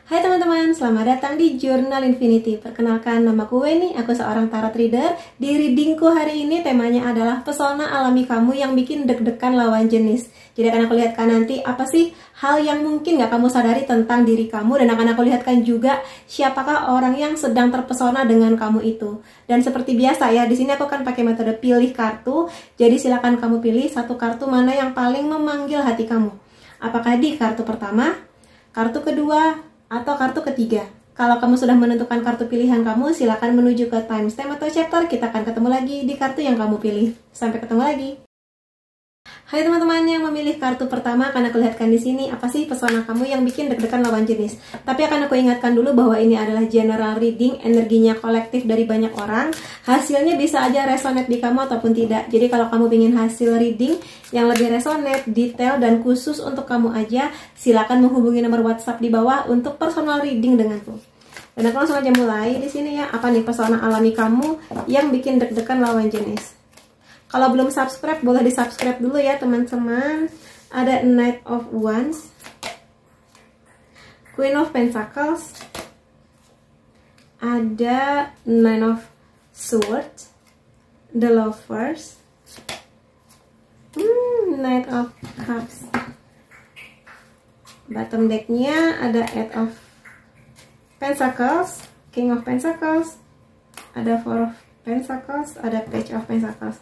Hai teman-teman, selamat datang di Jurnal Infinity. Perkenalkan, namaku Weni, aku seorang tarot reader. Di readingku hari ini temanya adalah pesona alami kamu yang bikin deg-degan lawan jenis. Jadi akan aku lihatkan nanti apa sih hal yang mungkin gak kamu sadari tentang diri kamu. Dan akan aku lihatkan juga siapakah orang yang sedang terpesona dengan kamu itu. Dan seperti biasa ya, di sini aku akan pakai metode pilih kartu. Jadi silakan kamu pilih satu kartu mana yang paling memanggil hati kamu. Apakah di kartu pertama, kartu kedua, atau kartu ketiga. Kalau kamu sudah menentukan kartu pilihan kamu, silakan menuju ke timestamp atau chapter. Kita akan ketemu lagi di kartu yang kamu pilih. Sampai ketemu lagi. Hai teman-teman yang memilih kartu pertama, akan aku lihatkan di sini apa sih pesona kamu yang bikin deg-degan lawan jenis. Tapi akan aku ingatkan dulu bahwa ini adalah general reading, energinya kolektif dari banyak orang. Hasilnya bisa aja resonate di kamu ataupun tidak. Jadi kalau kamu ingin hasil reading yang lebih resonate, detail, dan khusus untuk kamu aja, silakan menghubungi nomor WhatsApp di bawah untuk personal reading denganku. Dan aku langsung aja mulai di sini ya. Apa nih pesona alami kamu yang bikin deg-degan lawan jenis? Kalau belum subscribe, boleh di-subscribe dulu ya teman-teman. Ada Knight of Wands, Queen of Pentacles, ada Nine of Swords, The Lovers, Knight of Cups. Bottom decknya ada Eight of Pentacles, King of Pentacles, ada Four of Pentacles, ada Page of Pentacles.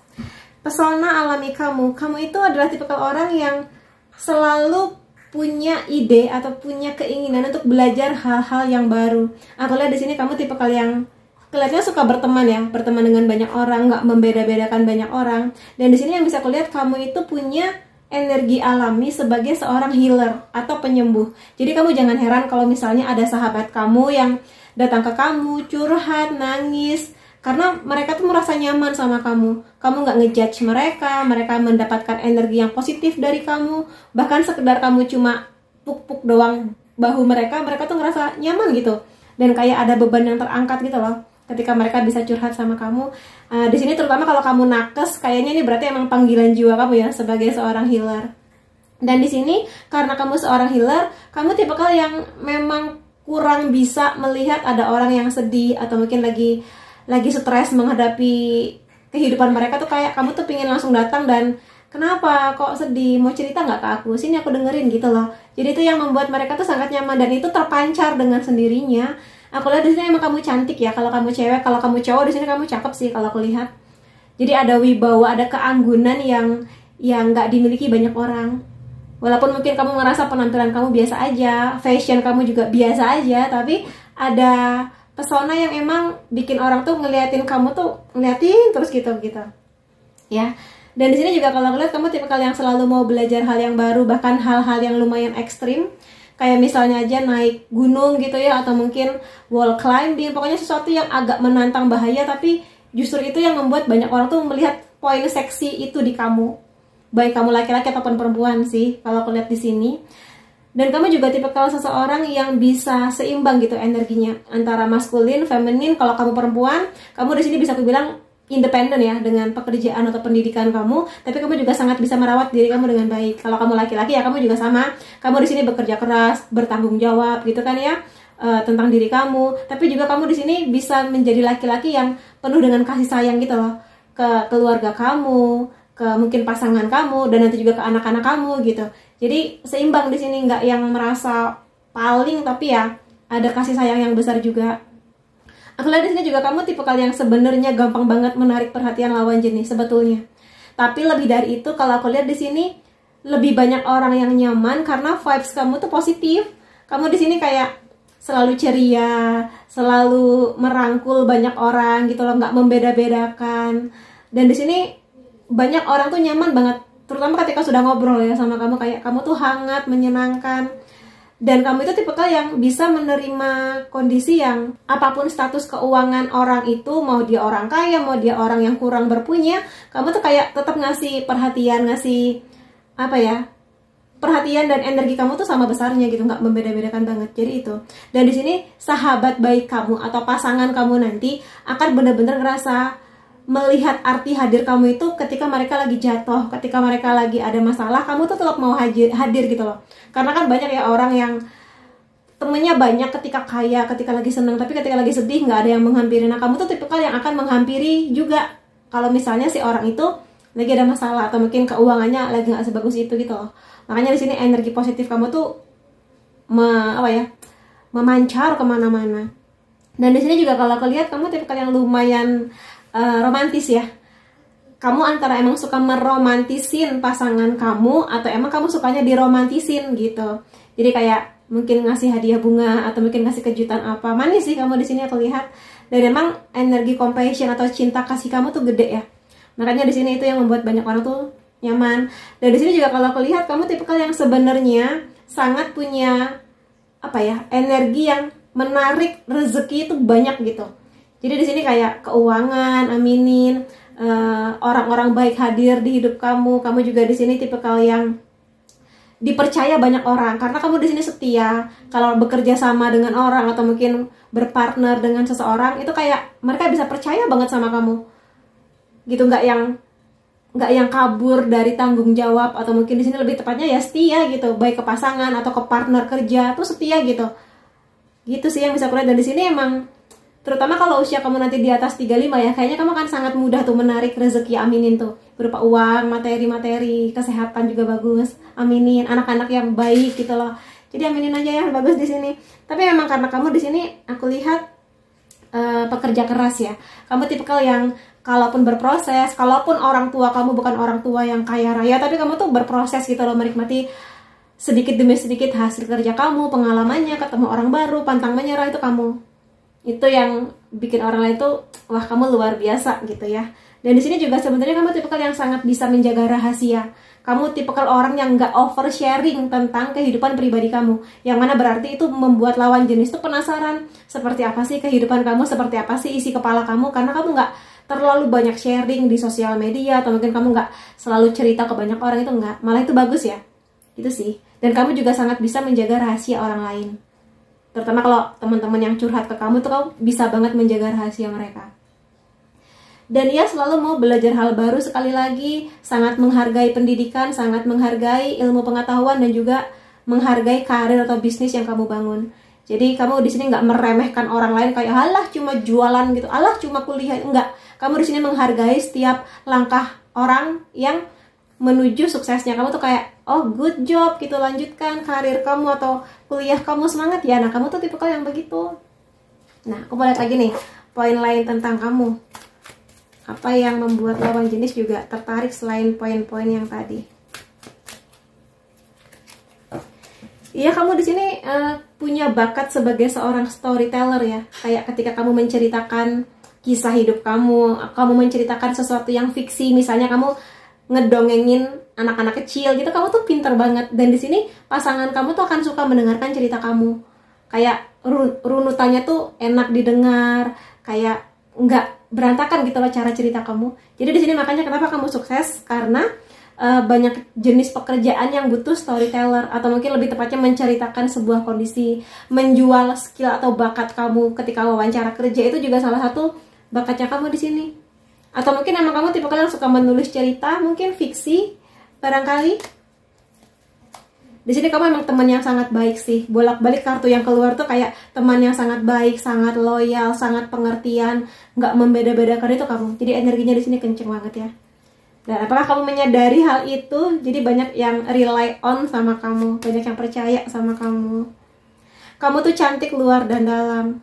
Pesona alami kamu itu adalah tipikal orang yang selalu punya ide atau punya keinginan untuk belajar hal-hal yang baru. Aku lihat di sini kamu tipikal yang kelihatannya suka berteman ya, berteman dengan banyak orang, nggak membeda-bedakan banyak orang. Dan di sini yang bisa aku lihat kamu itu punya energi alami sebagai seorang healer atau penyembuh. Jadi kamu jangan heran kalau misalnya ada sahabat kamu yang datang ke kamu, curhat, nangis, karena mereka tuh merasa nyaman sama kamu. Kamu nggak ngejudge mereka, mereka mendapatkan energi yang positif dari kamu. Bahkan sekedar kamu cuma puk-puk doang bahu mereka, mereka tuh ngerasa nyaman gitu. Dan kayak ada beban yang terangkat gitu loh, ketika mereka bisa curhat sama kamu. Di sini terutama kalau kamu nakes, kayaknya ini berarti emang panggilan jiwa kamu ya sebagai seorang healer. Dan di sini karena kamu seorang healer, kamu tipikal yang memang kurang bisa melihat ada orang yang sedih atau mungkin lagi stres menghadapi kehidupan mereka tuh, kayak kamu tuh pingin langsung datang dan kenapa kok sedih, mau cerita nggak ke aku, sini aku dengerin gitu loh. Jadi itu yang membuat mereka tuh sangat nyaman dan itu terpancar dengan sendirinya. Aku lihat di sini emang kamu cantik ya, kalau kamu cewek. Kalau kamu cowok di sini kamu cakep sih kalau aku lihat. Jadi ada wibawa, ada keanggunan yang nggak dimiliki banyak orang. Walaupun mungkin kamu ngerasa penampilan kamu biasa aja, fashion kamu juga biasa aja, tapi ada pesona yang emang bikin orang tuh ngeliatin kamu tuh, ngeliatin terus gitu ya. Dan di sini juga kalau ngeliat kamu tipikal yang selalu mau belajar hal yang baru, bahkan hal-hal yang lumayan ekstrim, kayak misalnya aja naik gunung gitu ya, atau mungkin wall climbing, pokoknya sesuatu yang agak menantang bahaya, tapi justru itu yang membuat banyak orang tuh melihat poin seksi itu di kamu, baik kamu laki-laki ataupun perempuan sih kalau aku lihat di sini. Dan kamu juga tipikal seseorang yang bisa seimbang gitu energinya antara maskulin, feminin. Kalau kamu perempuan, kamu di sini bisa aku bilang independen ya dengan pekerjaan atau pendidikan kamu, tapi kamu juga sangat bisa merawat diri kamu dengan baik. Kalau kamu laki-laki ya kamu juga sama. Kamu di sini bekerja keras, bertanggung jawab gitu kan ya, tentang diri kamu. Tapi juga kamu di sini bisa menjadi laki-laki yang penuh dengan kasih sayang gitu loh ke keluarga kamu, ke mungkin pasangan kamu, dan nanti juga ke anak-anak kamu gitu. Jadi seimbang di sini, nggak yang merasa paling, tapi ya ada kasih sayang yang besar juga. Aku lihat di sini juga kamu tipikal yang sebenarnya gampang banget menarik perhatian lawan jenis sebetulnya. Tapi lebih dari itu, kalau aku lihat di sini lebih banyak orang yang nyaman karena vibes kamu tuh positif. Kamu di sini kayak selalu ceria, selalu merangkul banyak orang gitu loh, nggak membeda-bedakan. Dan di sini banyak orang tuh nyaman banget, terutama ketika sudah ngobrol ya sama kamu, kayak kamu tuh hangat, menyenangkan. Dan kamu itu tipikal yang bisa menerima kondisi yang apapun status keuangan orang itu, mau dia orang kaya, mau dia orang yang kurang berpunya, kamu tuh kayak tetap ngasih perhatian, ngasih apa ya, perhatian dan energi kamu tuh sama besarnya gitu, nggak membeda-bedakan banget. Jadi itu. Dan di sini sahabat baik kamu atau pasangan kamu nanti akan benar-benar ngerasa melihat arti hadir kamu itu ketika mereka lagi jatuh, ketika mereka lagi ada masalah, kamu tuh tetap mau hadir gitu loh. Karena kan banyak ya orang yang temennya banyak ketika kaya, ketika lagi senang, tapi ketika lagi sedih nggak ada yang menghampiri. Nah, kamu tuh tipikal yang akan menghampiri juga kalau misalnya si orang itu lagi ada masalah atau mungkin keuangannya lagi nggak sebagus itu gitu loh. Makanya di sini energi positif kamu tuh memancar kemana-mana. Dan di sini juga kalau aku lihat kamu tipikal yang lumayan romantis ya. Kamu antara emang suka meromantisin pasangan kamu atau emang kamu sukanya diromantisin gitu. Jadi kayak mungkin ngasih hadiah bunga atau mungkin ngasih kejutan apa. Manis sih kamu di sini aku lihat. Dan emang energi compassion atau cinta kasih kamu tuh gede ya. Makanya di sini itu yang membuat banyak orang tuh nyaman. Dan di sini juga kalau aku lihat kamu tipikal yang sebenarnya sangat punya energi yang menarik rezeki itu banyak gitu. Jadi di sini kayak keuangan, aminin, orang-orang baik hadir di hidup kamu. Kamu juga di sini tipikal yang dipercaya banyak orang karena kamu di sini setia. Kalau bekerja sama dengan orang atau mungkin berpartner dengan seseorang itu kayak mereka bisa percaya banget sama kamu. Gitu, nggak yang kabur dari tanggung jawab atau mungkin di sini lebih tepatnya ya setia gitu, baik ke pasangan atau ke partner kerja tuh setia gitu. Gitu sih yang bisa aku lihat. Dan di sini emang terutama kalau usia kamu nanti di atas 35 ya, kayaknya kamu akan sangat mudah tuh menarik rezeki, aminin tuh. Berupa uang, materi-materi, kesehatan juga bagus, aminin, anak-anak yang baik gitu loh. Jadi aminin aja ya, bagus di sini. Tapi memang karena kamu di sini aku lihat pekerja keras ya. Kamu tipikal yang kalaupun berproses, kalaupun orang tua kamu bukan orang tua yang kaya raya, tapi kamu tuh berproses gitu loh, menikmati sedikit demi sedikit hasil kerja kamu, pengalamannya, ketemu orang baru, pantang menyerah itu kamu. Itu yang bikin orang lain tuh wah kamu luar biasa gitu ya. Dan di sini juga sebenarnya kamu tipikal yang sangat bisa menjaga rahasia. Kamu tipikal orang yang nggak oversharing tentang kehidupan pribadi kamu, yang mana berarti itu membuat lawan jenis tuh penasaran seperti apa sih kehidupan kamu, seperti apa sih isi kepala kamu, karena kamu nggak terlalu banyak sharing di sosial media atau mungkin kamu nggak selalu cerita ke banyak orang, itu nggak, malah itu bagus ya. Itu sih. Dan kamu juga sangat bisa menjaga rahasia orang lain. Terutama kalau teman-teman yang curhat ke kamu tuh kamu bisa banget menjaga rahasia mereka. Dan ia selalu mau belajar hal baru, sekali lagi sangat menghargai pendidikan, sangat menghargai ilmu pengetahuan dan juga menghargai karir atau bisnis yang kamu bangun. Jadi kamu di sini nggak meremehkan orang lain kayak alah cuma jualan gitu, alah cuma kuliah, enggak. Kamu di sini menghargai setiap langkah orang yang menuju suksesnya. Kamu tuh kayak oh good job gitu, lanjutkan karir kamu atau kuliah kamu, semangat ya. Nah kamu tuh tipikal yang begitu. Nah aku mau lihat lagi nih poin lain tentang kamu. Apa yang membuat lawan jenis juga tertarik selain poin-poin yang tadi? Iya, kamu di sini punya bakat sebagai seorang storyteller ya. Kayak ketika kamu menceritakan kisah hidup kamu menceritakan sesuatu yang fiksi, misalnya kamu ngedongengin anak-anak kecil gitu, kamu tuh pinter banget. Dan di sini pasangan kamu tuh akan suka mendengarkan cerita kamu. Kayak runutannya tuh enak didengar, kayak nggak berantakan gitu loh cara cerita kamu. Jadi di sini makanya kenapa kamu sukses, karena banyak jenis pekerjaan yang butuh storyteller atau mungkin lebih tepatnya menceritakan sebuah kondisi, menjual skill atau bakat kamu ketika wawancara kerja, itu juga salah satu bakatnya kamu di sini. Atau mungkin emang kamu tipe yang suka menulis cerita, mungkin fiksi barangkali. Di sini kamu emang teman yang sangat baik sih. Bolak-balik kartu yang keluar tuh kayak teman yang sangat baik, sangat loyal, sangat pengertian, nggak membeda-bedakan, itu kamu. Jadi energinya di sini kenceng banget ya. Dan apakah kamu menyadari hal itu? Jadi banyak yang rely on sama kamu, banyak yang percaya sama kamu. Kamu tuh cantik luar dan dalam.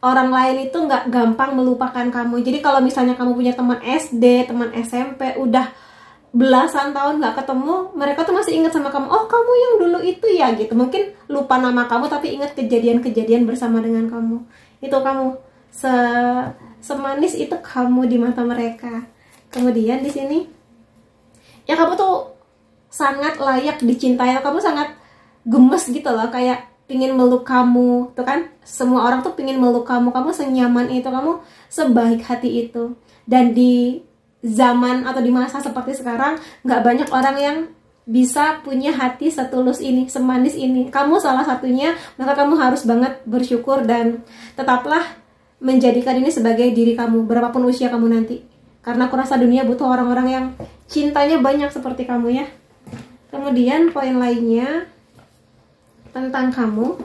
Orang lain itu nggak gampang melupakan kamu. Jadi kalau misalnya kamu punya teman SD, teman SMP, udah belasan tahun nggak ketemu, mereka tuh masih ingat sama kamu. Oh kamu yang dulu itu ya gitu. Mungkin lupa nama kamu tapi ingat kejadian-kejadian bersama dengan kamu. Itu kamu. Semanis itu kamu di mata mereka. Kemudian di sini ya kamu tuh sangat layak dicintai. Kamu sangat gemes gitu loh, kayak pingin meluk kamu tuh kan. Semua orang tuh pingin meluk kamu. Kamu senyaman itu, kamu sebaik hati itu. Dan di zaman atau di masa seperti sekarang nggak banyak orang yang bisa punya hati setulus ini, semanis ini. Kamu salah satunya. Maka kamu harus banget bersyukur dan tetaplah menjadikan ini sebagai diri kamu berapapun usia kamu nanti. Karena aku rasa dunia butuh orang-orang yang cintanya banyak seperti kamu ya. Kemudian poin lainnya tentang kamu.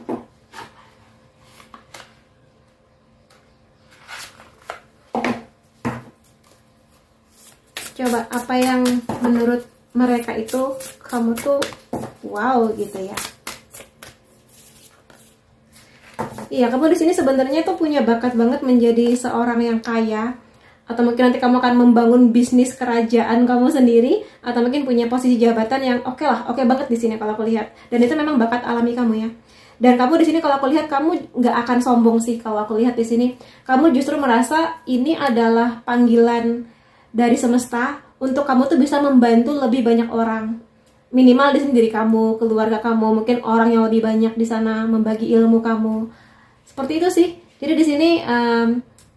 Coba apa yang menurut mereka itu kamu tuh wow gitu ya. Iya, kamu di sini sebenarnya tuh punya bakat banget menjadi seorang yang kaya, atau mungkin nanti kamu akan membangun bisnis kerajaan kamu sendiri, atau mungkin punya posisi jabatan yang oke lah, oke banget di sini kalau aku lihat. Dan itu memang bakat alami kamu ya. Dan kamu di sini kalau aku lihat kamu nggak akan sombong sih kalau aku lihat di sini. Kamu justru merasa ini adalah panggilan dari semesta untuk kamu tuh bisa membantu lebih banyak orang. Minimal di sini diri kamu, keluarga kamu, mungkin orang yang lebih banyak di sana, membagi ilmu kamu. Seperti itu sih. Jadi di sini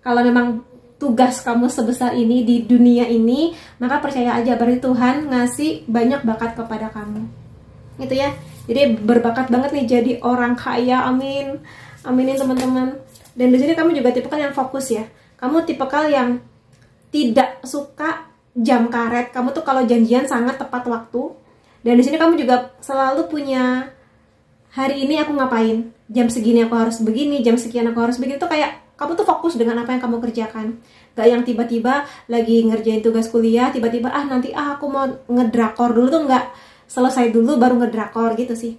kalau memang tugas kamu sebesar ini di dunia ini, maka percaya aja berarti Tuhan ngasih banyak bakat kepada kamu. Gitu ya. Jadi berbakat banget nih jadi orang kaya. Amin. Aminin teman-teman. Dan di sini kamu juga tipikal yang fokus ya. Kamu tipikal yang tidak suka jam karet. Kamu tuh kalau janjian sangat tepat waktu. Dan di sini kamu juga selalu punya hari ini aku ngapain, jam segini aku harus begini, jam sekian aku harus begini. Tuh kayak kamu tuh fokus dengan apa yang kamu kerjakan. Gak yang tiba-tiba lagi ngerjain tugas kuliah, tiba-tiba nanti aku mau ngedrakor dulu. Tuh nggak, selesai dulu baru ngedrakor gitu sih.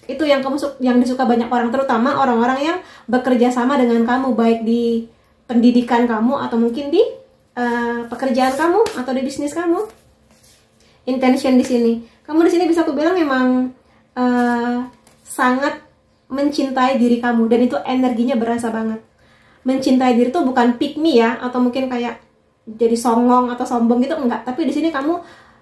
Itu yang yang disuka banyak orang, terutama orang-orang yang bekerja sama dengan kamu, baik di pendidikan kamu atau mungkin di pekerjaan kamu atau di bisnis kamu. Intention di sini, kamu di sini bisa aku bilang memang sangat mencintai diri kamu, dan itu energinya berasa banget. Mencintai diri itu bukan pick me ya, atau mungkin kayak jadi songong atau sombong gitu, enggak. Tapi di sini kamu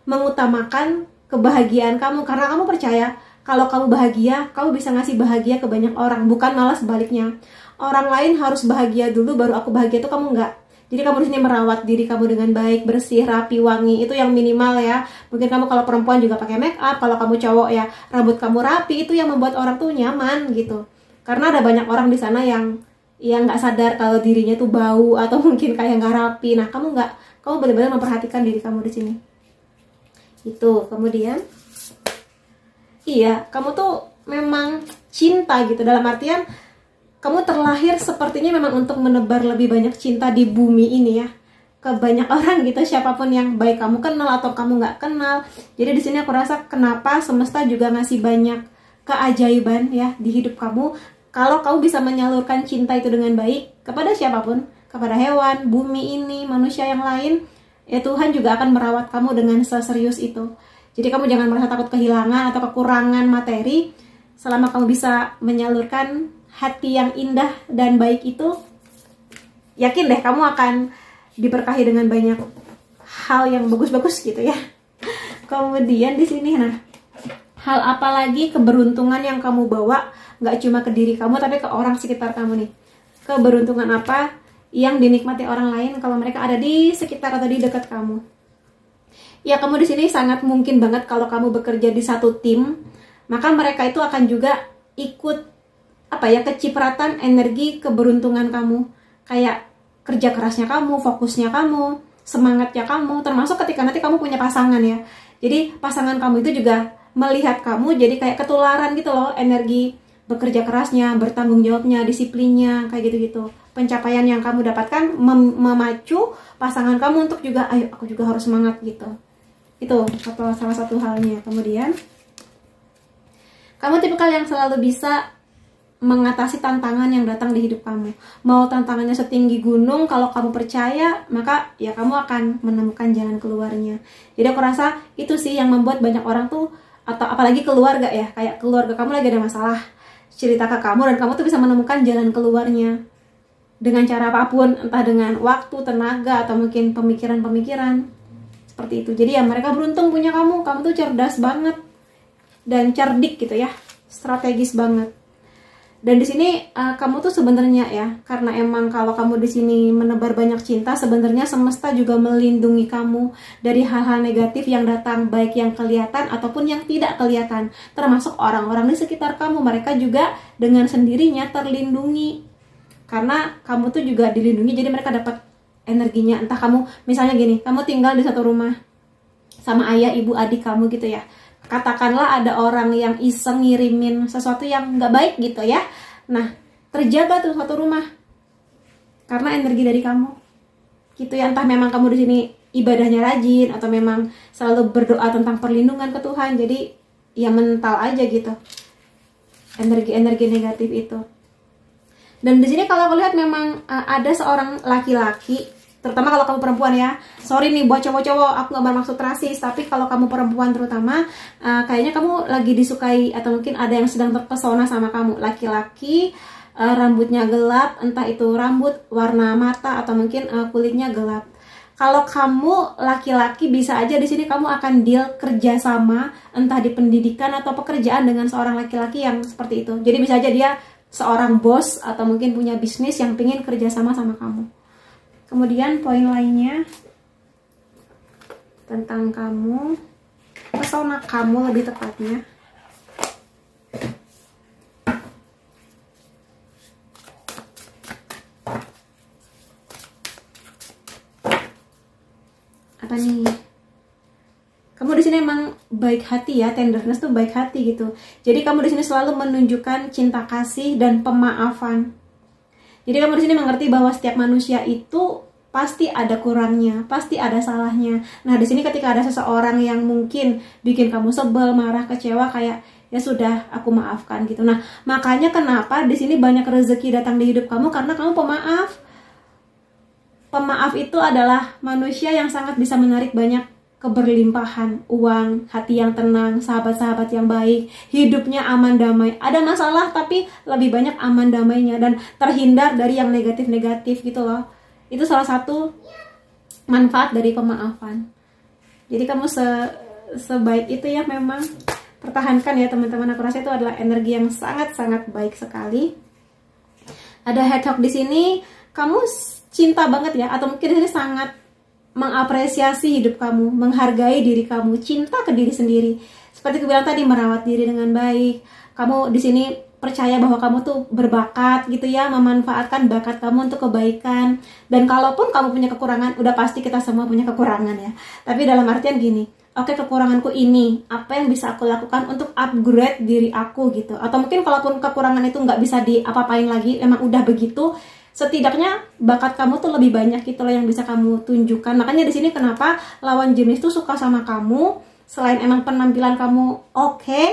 mengutamakan kebahagiaan kamu, karena kamu percaya kalau kamu bahagia, kamu bisa ngasih bahagia ke banyak orang, bukan malah sebaliknya. Orang lain harus bahagia dulu baru aku bahagia, itu kamu enggak. Jadi kamu di sini merawat diri kamu dengan baik, bersih, rapi, wangi. Itu yang minimal ya. Mungkin kamu kalau perempuan juga pakai make up, kalau kamu cowok ya rambut kamu rapi. Itu yang membuat orang tuh nyaman gitu. Karena ada banyak orang di sana yang nggak sadar kalau dirinya tuh bau atau mungkin kayak nggak rapi. Nah, kamu nggak, kamu benar-benar memperhatikan diri kamu di sini. Itu. Kemudian, iya, kamu tuh memang cinta gitu, dalam artian kamu terlahir sepertinya memang untuk menebar lebih banyak cinta di bumi ini ya, ke banyak orang gitu, siapapun yang baik kamu kenal atau kamu nggak kenal. Jadi di sini aku rasa kenapa semesta juga ngasih banyak keajaiban ya di hidup kamu. Kalau kamu bisa menyalurkan cinta itu dengan baik kepada siapapun, kepada hewan, bumi ini, manusia yang lain, ya Tuhan juga akan merawat kamu dengan seserius itu. Jadi kamu jangan merasa takut kehilangan atau kekurangan materi. Selama kamu bisa menyalurkan hati yang indah dan baik itu, yakin deh kamu akan diberkahi dengan banyak hal yang bagus-bagus gitu ya. Kemudian di sini, nah, hal apa lagi keberuntungan yang kamu bawa, nggak cuma ke diri kamu tapi ke orang sekitar kamu nih. Keberuntungan apa yang dinikmati orang lain kalau mereka ada di sekitar atau di dekat kamu? Ya, kamu di sini sangat mungkin banget kalau kamu bekerja di satu tim, maka mereka itu akan juga ikut kecipratan energi keberuntungan kamu, kayak kerja kerasnya kamu, fokusnya kamu, semangatnya kamu, termasuk ketika nanti kamu punya pasangan ya. Jadi pasangan kamu itu juga melihat kamu jadi kayak ketularan gitu loh, energi bekerja kerasnya, bertanggung jawabnya, disiplinnya, kayak gitu-gitu. Pencapaian yang kamu dapatkan memacu pasangan kamu untuk juga, ayo aku juga harus semangat gitu. Itu salah satu halnya. Kemudian kamu tipikal yang selalu bisa mengatasi tantangan yang datang di hidup kamu. Mau tantangannya setinggi gunung, kalau kamu percaya, maka ya kamu akan menemukan jalan keluarnya. Jadi aku rasa itu sih yang membuat banyak orang tuh, atau apalagi keluarga ya, kayak keluarga kamu lagi ada masalah, cerita ke kamu dan kamu tuh bisa menemukan jalan keluarnya. Dengan cara apapun, entah dengan waktu, tenaga, atau mungkin pemikiran-pemikiran. Seperti itu. Jadi ya mereka beruntung punya kamu tuh cerdas banget. Dan cerdik gitu ya, strategis banget. Dan di sini kamu tuh sebenarnya ya, karena emang kalau kamu di sini menebar banyak cinta, sebenarnya semesta juga melindungi kamu dari hal-hal negatif yang datang, baik yang kelihatan ataupun yang tidak kelihatan. Termasuk orang-orang di sekitar kamu, mereka juga dengan sendirinya terlindungi. Karena kamu tuh juga dilindungi, jadi mereka dapat energinya. Entah kamu, misalnya gini, kamu tinggal di satu rumah sama ayah, ibu, adik kamu gitu ya. Katakanlah ada orang yang iseng ngirimin sesuatu yang nggak baik gitu ya. Nah, terjaga tuh satu rumah karena energi dari kamu gitu ya. Entah memang kamu di sini ibadahnya rajin atau memang selalu berdoa tentang perlindungan ke Tuhan. Jadi ya mental aja gitu energi-energi negatif itu. Dan di sini kalau aku lihat memang ada seorang laki-laki, terutama kalau kamu perempuan ya. Sorry nih buat cowok-cowok, aku nggak bermaksud rasis, tapi kalau kamu perempuan terutama, kayaknya kamu lagi disukai atau mungkin ada yang sedang terpesona sama kamu. Laki-laki, rambutnya gelap, entah itu rambut, warna mata, atau mungkin kulitnya gelap. Kalau kamu laki-laki, bisa aja di sini kamu akan deal kerjasama, entah di pendidikan atau pekerjaan dengan seorang laki-laki yang seperti itu. Jadi bisa aja dia seorang bos atau mungkin punya bisnis yang pingin kerjasama sama kamu. Kemudian poin lainnya tentang kamu, pesona kamu lebih tepatnya. Apa nih? Kamu di sini emang baik hati ya, tenderness tuh baik hati gitu. Jadi kamu di sini selalu menunjukkan cinta kasih dan pemaafan. Jadi kamu di sini mengerti bahwa setiap manusia itu pasti ada kurangnya, pasti ada salahnya. Nah, di sini ketika ada seseorang yang mungkin bikin kamu sebel, marah, kecewa, kayak ya sudah, aku maafkan gitu. Nah, makanya kenapa di sini banyak rezeki datang di hidup kamu, karena kamu pemaaf. Pemaaf itu adalah manusia yang sangat bisa menarik banyak keberlimpahan, uang, hati yang tenang, sahabat-sahabat yang baik, hidupnya aman damai. Ada masalah tapi lebih banyak aman damainya dan terhindar dari yang negatif-negatif gitu loh. Itu salah satu manfaat dari pemaafan. Jadi kamu sebaik itu ya, memang pertahankan ya teman-teman. Aku rasa itu adalah energi yang sangat-sangat baik sekali. Ada head talk di sini, kamu cinta banget ya, atau mungkin ini sangat mengapresiasi hidup kamu, menghargai diri kamu, cinta ke diri sendiri. Seperti aku bilang tadi, merawat diri dengan baik. Kamu di sini percaya bahwa kamu tuh berbakat gitu ya, memanfaatkan bakat kamu untuk kebaikan. Dan kalaupun kamu punya kekurangan, udah pasti kita semua punya kekurangan ya. Tapi dalam artian gini, oke, kekuranganku ini, apa yang bisa aku lakukan untuk upgrade diri aku gitu. Atau mungkin kalaupun kekurangan itu nggak bisa diapa-apain lagi, emang udah begitu, setidaknya bakat kamu tuh lebih banyak gitu loh yang bisa kamu tunjukkan. Makanya di sini kenapa lawan jenis tuh suka sama kamu, selain emang penampilan kamu oke,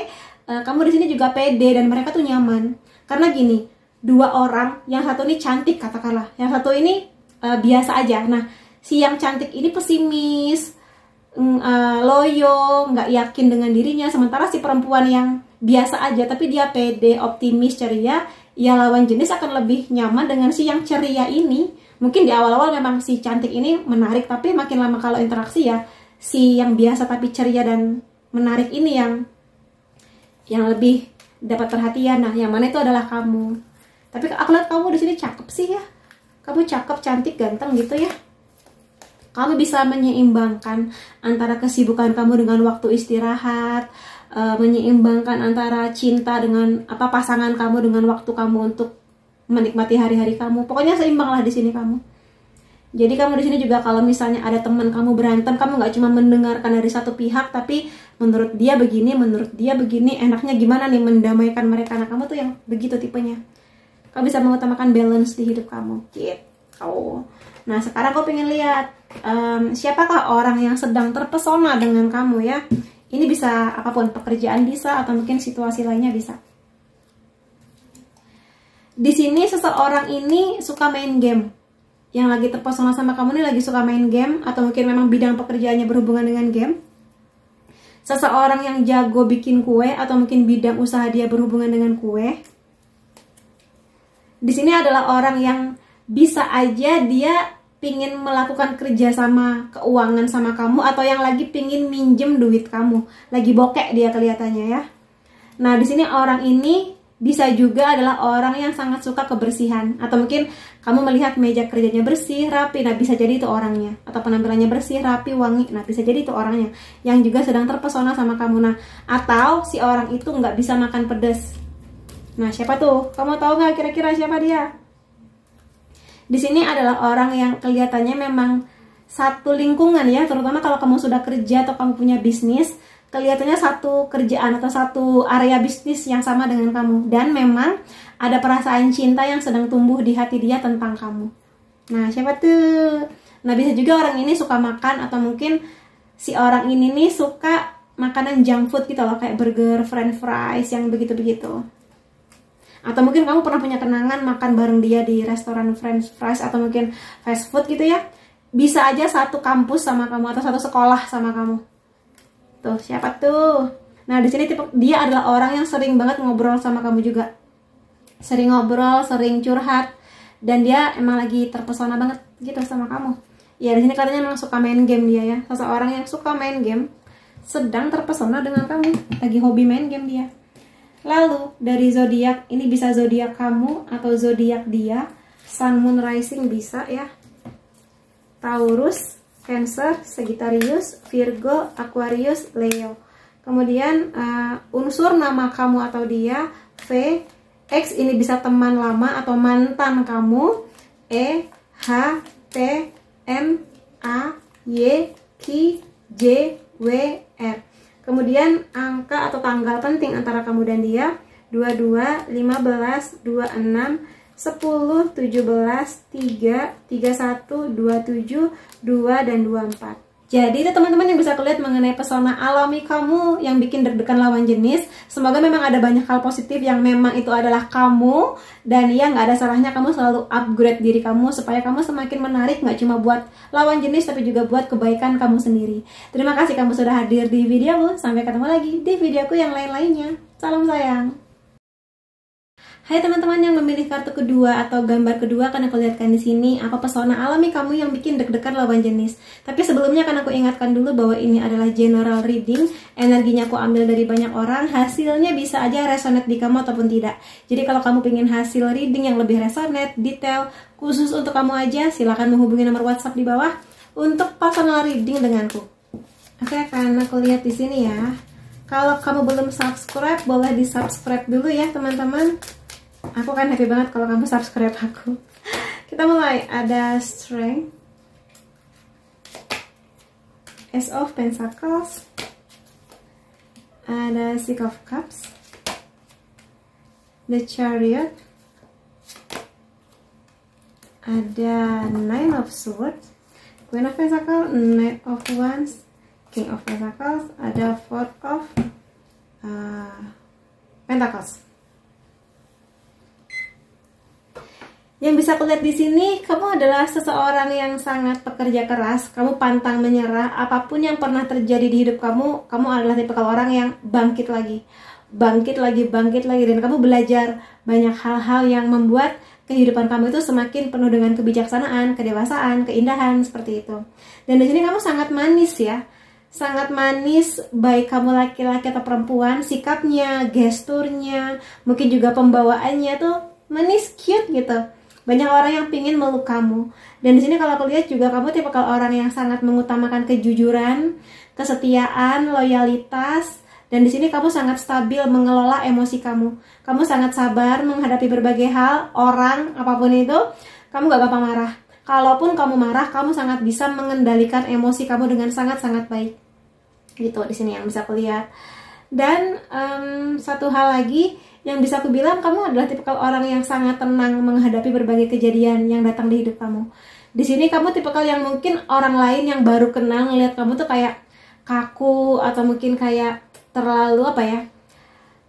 kamu di sini juga pede dan mereka tuh nyaman. Karena gini, dua orang, yang satu ini cantik katakanlah, yang satu ini biasa aja. Nah, si yang cantik ini pesimis, loyo, nggak yakin dengan dirinya. Sementara si perempuan yang biasa aja tapi dia pede, optimis, ceria, ya lawan jenis akan lebih nyaman dengan si yang ceria ini. Mungkin di awal-awal memang si cantik ini menarik, tapi makin lama kalau interaksi ya si yang biasa tapi ceria dan menarik ini yang lebih dapat perhatian. Nah, yang mana itu adalah kamu. Tapi aku lihat kamu di sini cakep sih ya. Kamu cakep, cantik, ganteng gitu ya. Kamu bisa menyeimbangkan antara kesibukan kamu dengan waktu istirahat, menyeimbangkan antara cinta dengan pasangan kamu dengan waktu kamu untuk menikmati hari-hari kamu. Pokoknya seimbang lah di sini kamu. Jadi kamu di sini juga kalau misalnya ada teman kamu berantem, kamu nggak cuma mendengarkan dari satu pihak, tapi menurut dia begini, enaknya gimana nih mendamaikan mereka. Nah, kamu tuh yang begitu tipenya. Kamu bisa mengutamakan balance di hidup kamu. Gitu. Nah, sekarang aku pengen lihat siapakah orang yang sedang terpesona dengan kamu ya. Ini bisa apapun, pekerjaan bisa, atau mungkin situasi lainnya bisa. Di sini seseorang ini suka main game. Yang lagi terpesona sama kamu ini lagi suka main game, atau mungkin memang bidang pekerjaannya berhubungan dengan game. Seseorang yang jago bikin kue, atau mungkin bidang usaha dia berhubungan dengan kue. Di sini adalah orang yang bisa aja dia pingin melakukan kerjasama keuangan sama kamu, atau yang lagi pingin minjem duit kamu, lagi bokek dia kelihatannya ya. Nah, di sini orang ini bisa juga adalah orang yang sangat suka kebersihan, atau mungkin kamu melihat meja kerjanya bersih, rapi. Nah, bisa jadi itu orangnya, atau penampilannya bersih, rapi, wangi. Nah, bisa jadi itu orangnya yang juga sedang terpesona sama kamu. Nah, atau si orang itu nggak bisa makan pedas. Nah, siapa tuh? Kamu tahu nggak kira-kira siapa dia? Di sini adalah orang yang kelihatannya memang satu lingkungan ya, terutama kalau kamu sudah kerja atau kamu punya bisnis, kelihatannya satu kerjaan atau satu area bisnis yang sama dengan kamu. Dan memang ada perasaan cinta yang sedang tumbuh di hati dia tentang kamu. Nah, siapa tuh? Nah, bisa juga orang ini suka makan, atau mungkin si orang ini nih suka makanan junk food gitu loh, kayak burger, french fries, yang begitu-begitu. Atau mungkin kamu pernah punya kenangan makan bareng dia di restoran french fries atau mungkin fast food gitu ya. Bisa aja satu kampus sama kamu atau satu sekolah sama kamu. Tuh, siapa tuh? Nah, di sini dia adalah orang yang sering banget ngobrol sama kamu juga. Sering ngobrol, sering curhat, dan dia emang lagi terpesona banget gitu sama kamu. Ya, di sini katanya memang suka main game dia ya. Seseorang yang suka main game sedang terpesona dengan kamu, lagi hobi main game dia. Lalu dari zodiak, ini bisa zodiak kamu atau zodiak dia. Sun, Moon, Rising bisa ya. Taurus, Cancer, Sagittarius, Virgo, Aquarius, Leo. Kemudian unsur nama kamu atau dia, V. X ini bisa teman lama atau mantan kamu. E, H, T, M, A, Y, Q, J, W, R. Kemudian angka atau tanggal penting antara kamu dan dia, 22, 15, 26, 10, 17, 3, 31, 27, 2, dan 24. Jadi itu teman-teman yang bisa kulihat mengenai pesona alami kamu yang bikin deg-degan lawan jenis. Semoga memang ada banyak hal positif yang memang itu adalah kamu. Dan ya, nggak ada salahnya kamu selalu upgrade diri kamu supaya kamu semakin menarik, nggak cuma buat lawan jenis tapi juga buat kebaikan kamu sendiri. Terima kasih kamu sudah hadir di videoku. Sampai ketemu lagi di videoku yang lain-lainnya. Salam sayang. Hai teman-teman yang memilih kartu kedua atau gambar kedua, akan aku lihatkan di sini apa pesona alami kamu yang bikin deg-degan lawan jenis. Tapi sebelumnya akan aku ingatkan dulu bahwa ini adalah general reading, energinya aku ambil dari banyak orang, hasilnya bisa aja resonate di kamu ataupun tidak. Jadi kalau kamu pengen hasil reading yang lebih resonate, detail, khusus untuk kamu aja, silahkan menghubungi nomor WhatsApp di bawah untuk personal reading denganku. Oke, akan aku lihat di sini ya. Kalau kamu belum subscribe, boleh di subscribe dulu ya teman-teman. Aku kan happy banget kalau kamu subscribe aku. Kita mulai. Ada Strength, Ace of Pentacles, ada Six of Cups, The Chariot, ada Nine of Swords, Queen of Pentacles, Knight of Wands, King of Pentacles, ada Four of Pentacles. Yang bisa kulihat di sini, kamu adalah seseorang yang sangat pekerja keras. Kamu pantang menyerah. Apapun yang pernah terjadi di hidup kamu, kamu adalah tipikal orang yang bangkit lagi. Bangkit lagi. Dan kamu belajar banyak hal-hal yang membuat kehidupan kamu itu semakin penuh dengan kebijaksanaan, kedewasaan, keindahan, seperti itu. Dan di sini kamu sangat manis ya. Sangat manis, baik kamu laki-laki atau perempuan, sikapnya, gesturnya, mungkin juga pembawaannya tuh manis, cute gitu. Banyak orang yang pingin meluk kamu. Dan di sini kalau aku lihat juga kamu tipikal orang yang sangat mengutamakan kejujuran, kesetiaan, loyalitas. Dan di sini kamu sangat stabil mengelola emosi kamu. Kamu sangat sabar menghadapi berbagai hal, orang, apapun itu. Kamu gak gampang marah. Kalaupun kamu marah, kamu sangat bisa mengendalikan emosi kamu dengan sangat-sangat baik. Gitu di sini yang bisa aku lihat. Dan satu hal lagi yang bisa aku bilang, kamu adalah tipikal orang yang sangat tenang menghadapi berbagai kejadian yang datang di hidup kamu. Di sini kamu tipikal yang mungkin orang lain yang baru kenal ngelihat kamu tuh kayak kaku atau mungkin kayak terlalu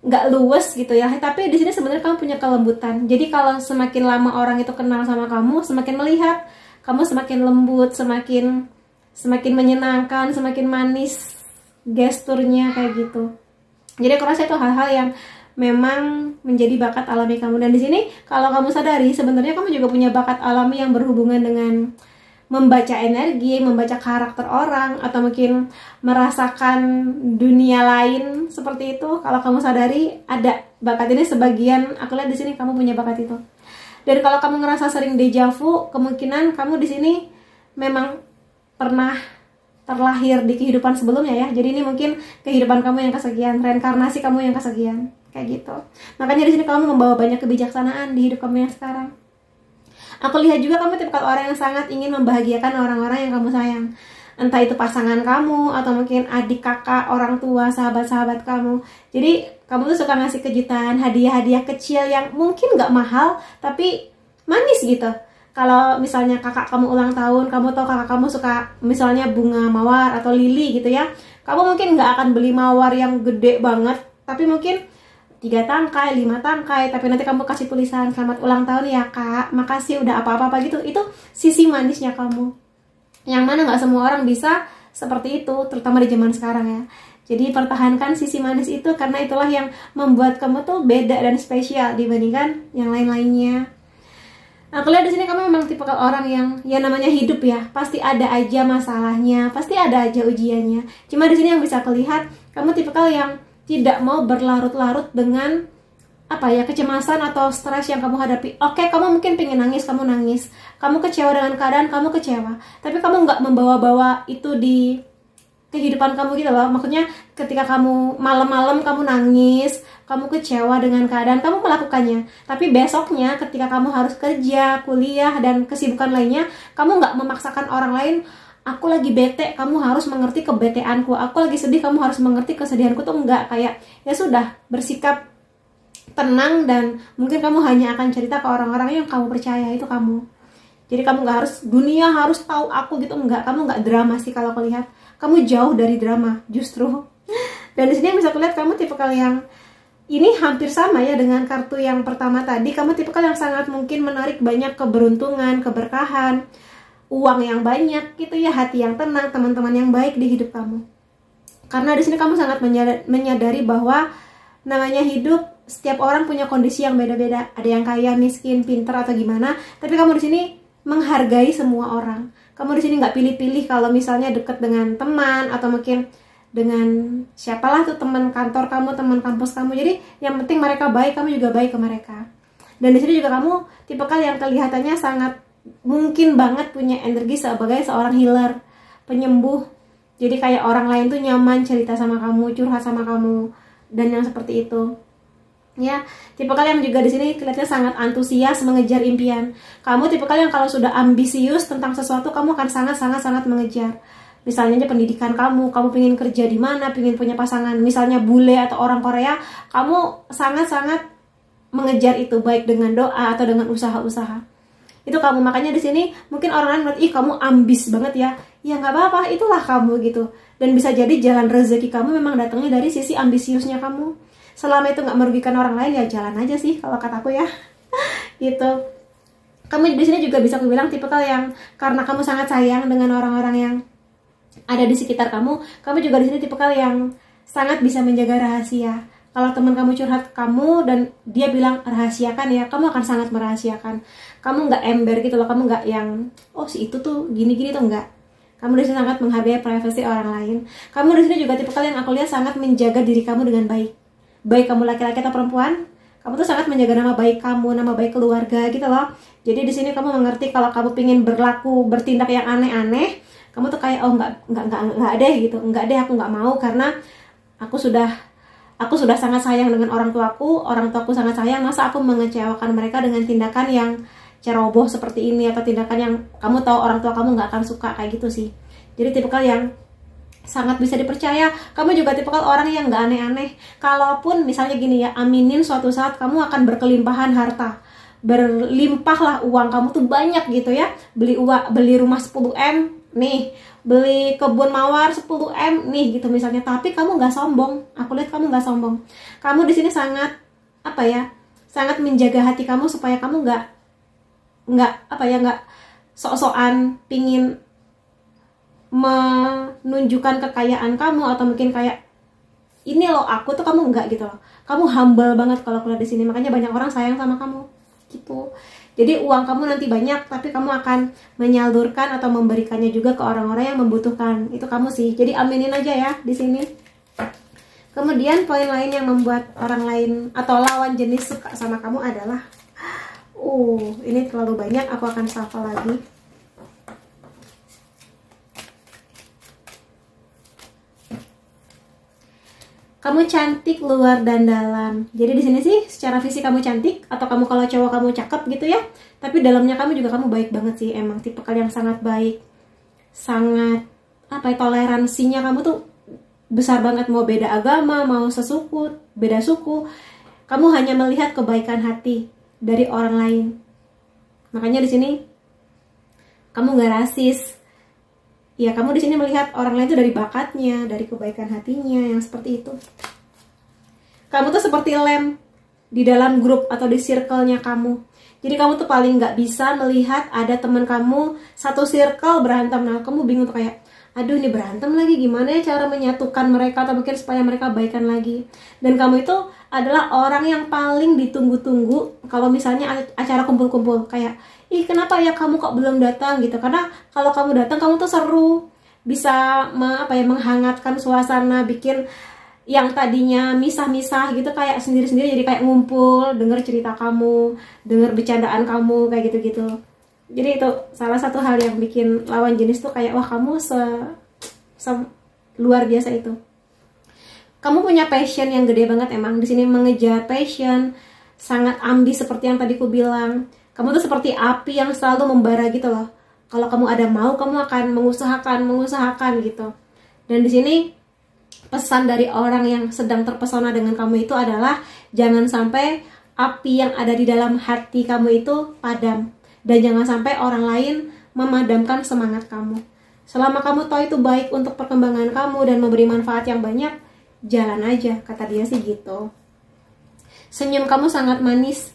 nggak luwes gitu ya. Tapi di sini sebenarnya kamu punya kelembutan. Jadi kalau semakin lama orang itu kenal sama kamu, semakin melihat kamu semakin lembut, semakin menyenangkan, semakin manis gesturnya kayak gitu. Jadi aku rasa itu hal-hal yang memang menjadi bakat alami kamu. Dan di sini kalau kamu sadari, sebenarnya kamu juga punya bakat alami yang berhubungan dengan membaca energi, membaca karakter orang, atau mungkin merasakan dunia lain seperti itu. Kalau kamu sadari ada bakat ini, sebagian aku lihat di sini kamu punya bakat itu. Dan kalau kamu ngerasa sering deja vu, kemungkinan kamu di sini memang pernah terlahir di kehidupan sebelumnya ya. Jadi ini mungkin kehidupan kamu yang kesekian, reinkarnasi kamu yang kesekian, kayak gitu. Makanya di sini kamu membawa banyak kebijaksanaan di hidup kamu yang sekarang. Aku lihat juga kamu tipikal orang yang sangat ingin membahagiakan orang-orang yang kamu sayang. Entah itu pasangan kamu, atau mungkin adik, kakak, orang tua, sahabat-sahabat kamu. Jadi kamu tuh suka ngasih kejutan, hadiah-hadiah kecil yang mungkin gak mahal, tapi manis gitu. Kalau misalnya kakak kamu ulang tahun, kamu tahu kakak kamu suka misalnya bunga mawar atau lili gitu ya, kamu mungkin nggak akan beli mawar yang gede banget, tapi mungkin 3 tangkai, 5 tangkai, tapi nanti kamu kasih tulisan selamat ulang tahun ya kak, makasih udah apa-apa gitu. Itu sisi manisnya kamu, yang mana nggak semua orang bisa seperti itu, terutama di zaman sekarang ya. Jadi pertahankan sisi manis itu, karena itulah yang membuat kamu tuh beda dan spesial dibandingkan yang lain-lainnya. Aku lihat di sini kamu memang tipe orang yang namanya hidup ya, pasti ada aja masalahnya, pasti ada aja ujiannya. Cuma di sini yang bisa kelihat, kamu tipe yang tidak mau berlarut-larut dengan apa ya, kecemasan atau stres yang kamu hadapi. Oke, kamu mungkin pengen nangis, kamu nangis. Kamu kecewa dengan keadaan, kamu kecewa. Tapi kamu nggak membawa-bawa itu di kehidupan kamu gitu loh. Maksudnya ketika kamu malam-malam kamu nangis, kamu kecewa dengan keadaan, kamu melakukannya. Tapi besoknya ketika kamu harus kerja, kuliah, dan kesibukan lainnya, kamu nggak memaksakan orang lain. Aku lagi bete, kamu harus mengerti kebeteanku. Aku lagi sedih, kamu harus mengerti kesedihanku. Tuh enggak, kayak ya sudah, bersikap tenang, dan mungkin kamu hanya akan cerita ke orang-orang yang kamu percaya, itu kamu. Jadi kamu nggak harus, dunia harus tahu aku gitu, enggak. Kamu nggak drama sih kalau aku lihat. Kamu jauh dari drama justru. Dan di sini bisa kulihat kamu tipe yang ini hampir sama ya dengan kartu yang pertama tadi. Kamu tipe yang sangat mungkin menarik banyak keberuntungan, keberkahan, uang yang banyak gitu ya, hati yang tenang, teman-teman yang baik di hidup kamu. Karena di sini kamu sangat menyadari bahwa namanya hidup, setiap orang punya kondisi yang beda-beda. Ada yang kaya, miskin, pinter atau gimana. Tapi kamu di sini menghargai semua orang. Kamu di sini nggak pilih-pilih kalau misalnya deket dengan teman atau mungkin dengan siapalah tuh, teman kantor kamu, teman kampus kamu. Jadi yang penting mereka baik, kamu juga baik ke mereka. Dan di sini juga kamu tipe yang kelihatannya sangat mungkin banget punya energi sebagai seorang healer, penyembuh. Jadi kayak orang lain tuh nyaman cerita sama kamu, curhat sama kamu, dan yang seperti itu. Ya, tipe yang juga di sini kelihatannya sangat antusias mengejar impian. Kamu tipe yang kalau sudah ambisius tentang sesuatu, kamu akan sangat mengejar. Misalnya aja pendidikan kamu pengen kerja di mana, pengen punya pasangan, misalnya bule atau orang Korea, kamu sangat mengejar itu, baik dengan doa atau dengan usaha-usaha. Itu kamu. Makanya di sini mungkin orang lain melihat, ih kamu ambis banget ya. Ya nggak apa-apa, itulah kamu gitu. Dan bisa jadi jalan rezeki kamu memang datangnya dari sisi ambisiusnya kamu. Selama itu nggak merugikan orang lain, ya jalan aja sih kalau kataku ya. Gitu. Kamu di sini juga bisa aku bilang tipe yang karena kamu sangat sayang dengan orang-orang yang ada di sekitar kamu juga di sini tipe yang sangat bisa menjaga rahasia. Kalau teman kamu curhat ke kamu dan dia bilang rahasiakan ya, kamu akan sangat merahasiakan. Kamu nggak ember gitu loh, kamu nggak yang oh si itu tuh gini-gini tuh, enggak. Kamu di sini sangat menghargai privasi orang lain. Kamu di sini juga tipe yang aku lihat sangat menjaga diri kamu dengan baik. Baik kamu laki-laki atau perempuan, kamu tuh sangat menjaga nama baik kamu, nama baik keluarga gitu loh. Jadi di sini kamu mengerti kalau kamu pingin bertindak yang aneh-aneh, kamu tuh kayak oh enggak deh gitu, enggak deh aku nggak mau, karena aku sudah sangat sayang dengan orang tuaku sangat sayang, masa aku mengecewakan mereka dengan tindakan yang ceroboh seperti ini, atau tindakan yang kamu tahu orang tua kamu nggak akan suka, kayak gitu sih. Jadi tipikal yang sangat bisa dipercaya. Kamu juga tipikal orang yang nggak aneh-aneh. Kalaupun misalnya gini ya, aminin suatu saat kamu akan berkelimpahan harta, berlimpahlah uang kamu tuh banyak gitu ya, beli rumah 10M nih, beli kebun mawar 10M nih gitu misalnya. Tapi kamu nggak sombong. Aku lihat kamu nggak sombong. Kamu di sini sangat sangat menjaga hati kamu supaya kamu nggak sok-sokan pingin menunjukkan kekayaan kamu, atau mungkin kayak ini loh aku tuh, kamu enggak gitu loh. Kamu humble banget kalau keluar di sini. Makanya banyak orang sayang sama kamu gitu. Jadi uang kamu nanti banyak, tapi kamu akan menyalurkan atau memberikannya juga ke orang-orang yang membutuhkan. Itu kamu sih. Jadi aminin aja ya di sini. Kemudian poin lain yang membuat orang lain atau lawan jenis suka sama kamu adalah ini terlalu banyak, aku akan shuffle lagi. Kamu cantik luar dan dalam. Jadi di sini sih secara fisik kamu cantik, atau kamu kalau cowok kamu cakep gitu ya. Tapi dalamnya kamu juga kamu baik banget sih. Emang tipe kalian yang sangat baik. Sangat toleransinya kamu tuh besar banget, mau beda agama, mau sesuku, beda suku. Kamu hanya melihat kebaikan hati dari orang lain. Makanya di sini kamu nggak rasis. Ya, kamu di sini melihat orang lain itu dari bakatnya, dari kebaikan hatinya yang seperti itu. Kamu tuh seperti lem di dalam grup atau di circle-nya kamu. Jadi kamu tuh paling nggak bisa melihat ada teman kamu satu circle berantem. Nah, kamu bingung tuh kayak, aduh ini berantem lagi, gimana ya cara menyatukan mereka atau mungkin supaya mereka baikan lagi. Dan kamu itu adalah orang yang paling ditunggu-tunggu kalau misalnya acara kumpul-kumpul. Kayak, ih kenapa ya kamu kok belum datang gitu. Karena kalau kamu datang kamu tuh seru, bisa menghangatkan suasana, bikin yang tadinya misah-misah gitu kayak sendiri-sendiri jadi kayak ngumpul, denger cerita kamu, denger bercandaan kamu kayak gitu-gitu. Jadi itu salah satu hal yang bikin lawan jenis tuh kayak, wah kamu luar biasa itu. Kamu punya passion yang gede banget emang. Di sini mengejar passion, sangat ambis seperti yang tadi ku bilang. Kamu tuh seperti api yang selalu membara gitu loh. Kalau kamu ada mau, kamu akan mengusahakan gitu. Dan di sini pesan dari orang yang sedang terpesona dengan kamu itu adalah jangan sampai api yang ada di dalam hati kamu itu padam. Dan jangan sampai orang lain memadamkan semangat kamu. Selama kamu tahu itu baik untuk perkembangan kamu dan memberi manfaat yang banyak, jalan aja, kata dia sih gitu. Senyum kamu sangat manis.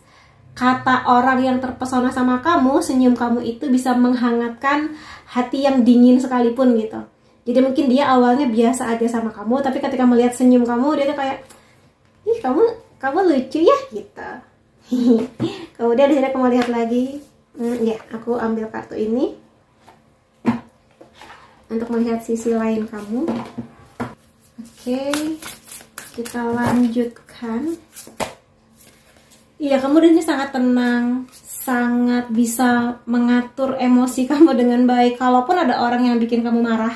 Kata orang yang terpesona sama kamu, senyum kamu itu bisa menghangatkan hati yang dingin sekalipun gitu. Jadi mungkin dia awalnya biasa aja sama kamu, tapi ketika melihat senyum kamu, dia tuh kayak, ih kamu lucu ya gitu. Kemudian di sini kamu lihat lagi, ya aku ambil kartu ini untuk melihat sisi lain kamu. Oke, kita lanjutkan. Iya, kamu di sini sangat tenang, sangat bisa mengatur emosi kamu dengan baik. Kalaupun ada orang yang bikin kamu marah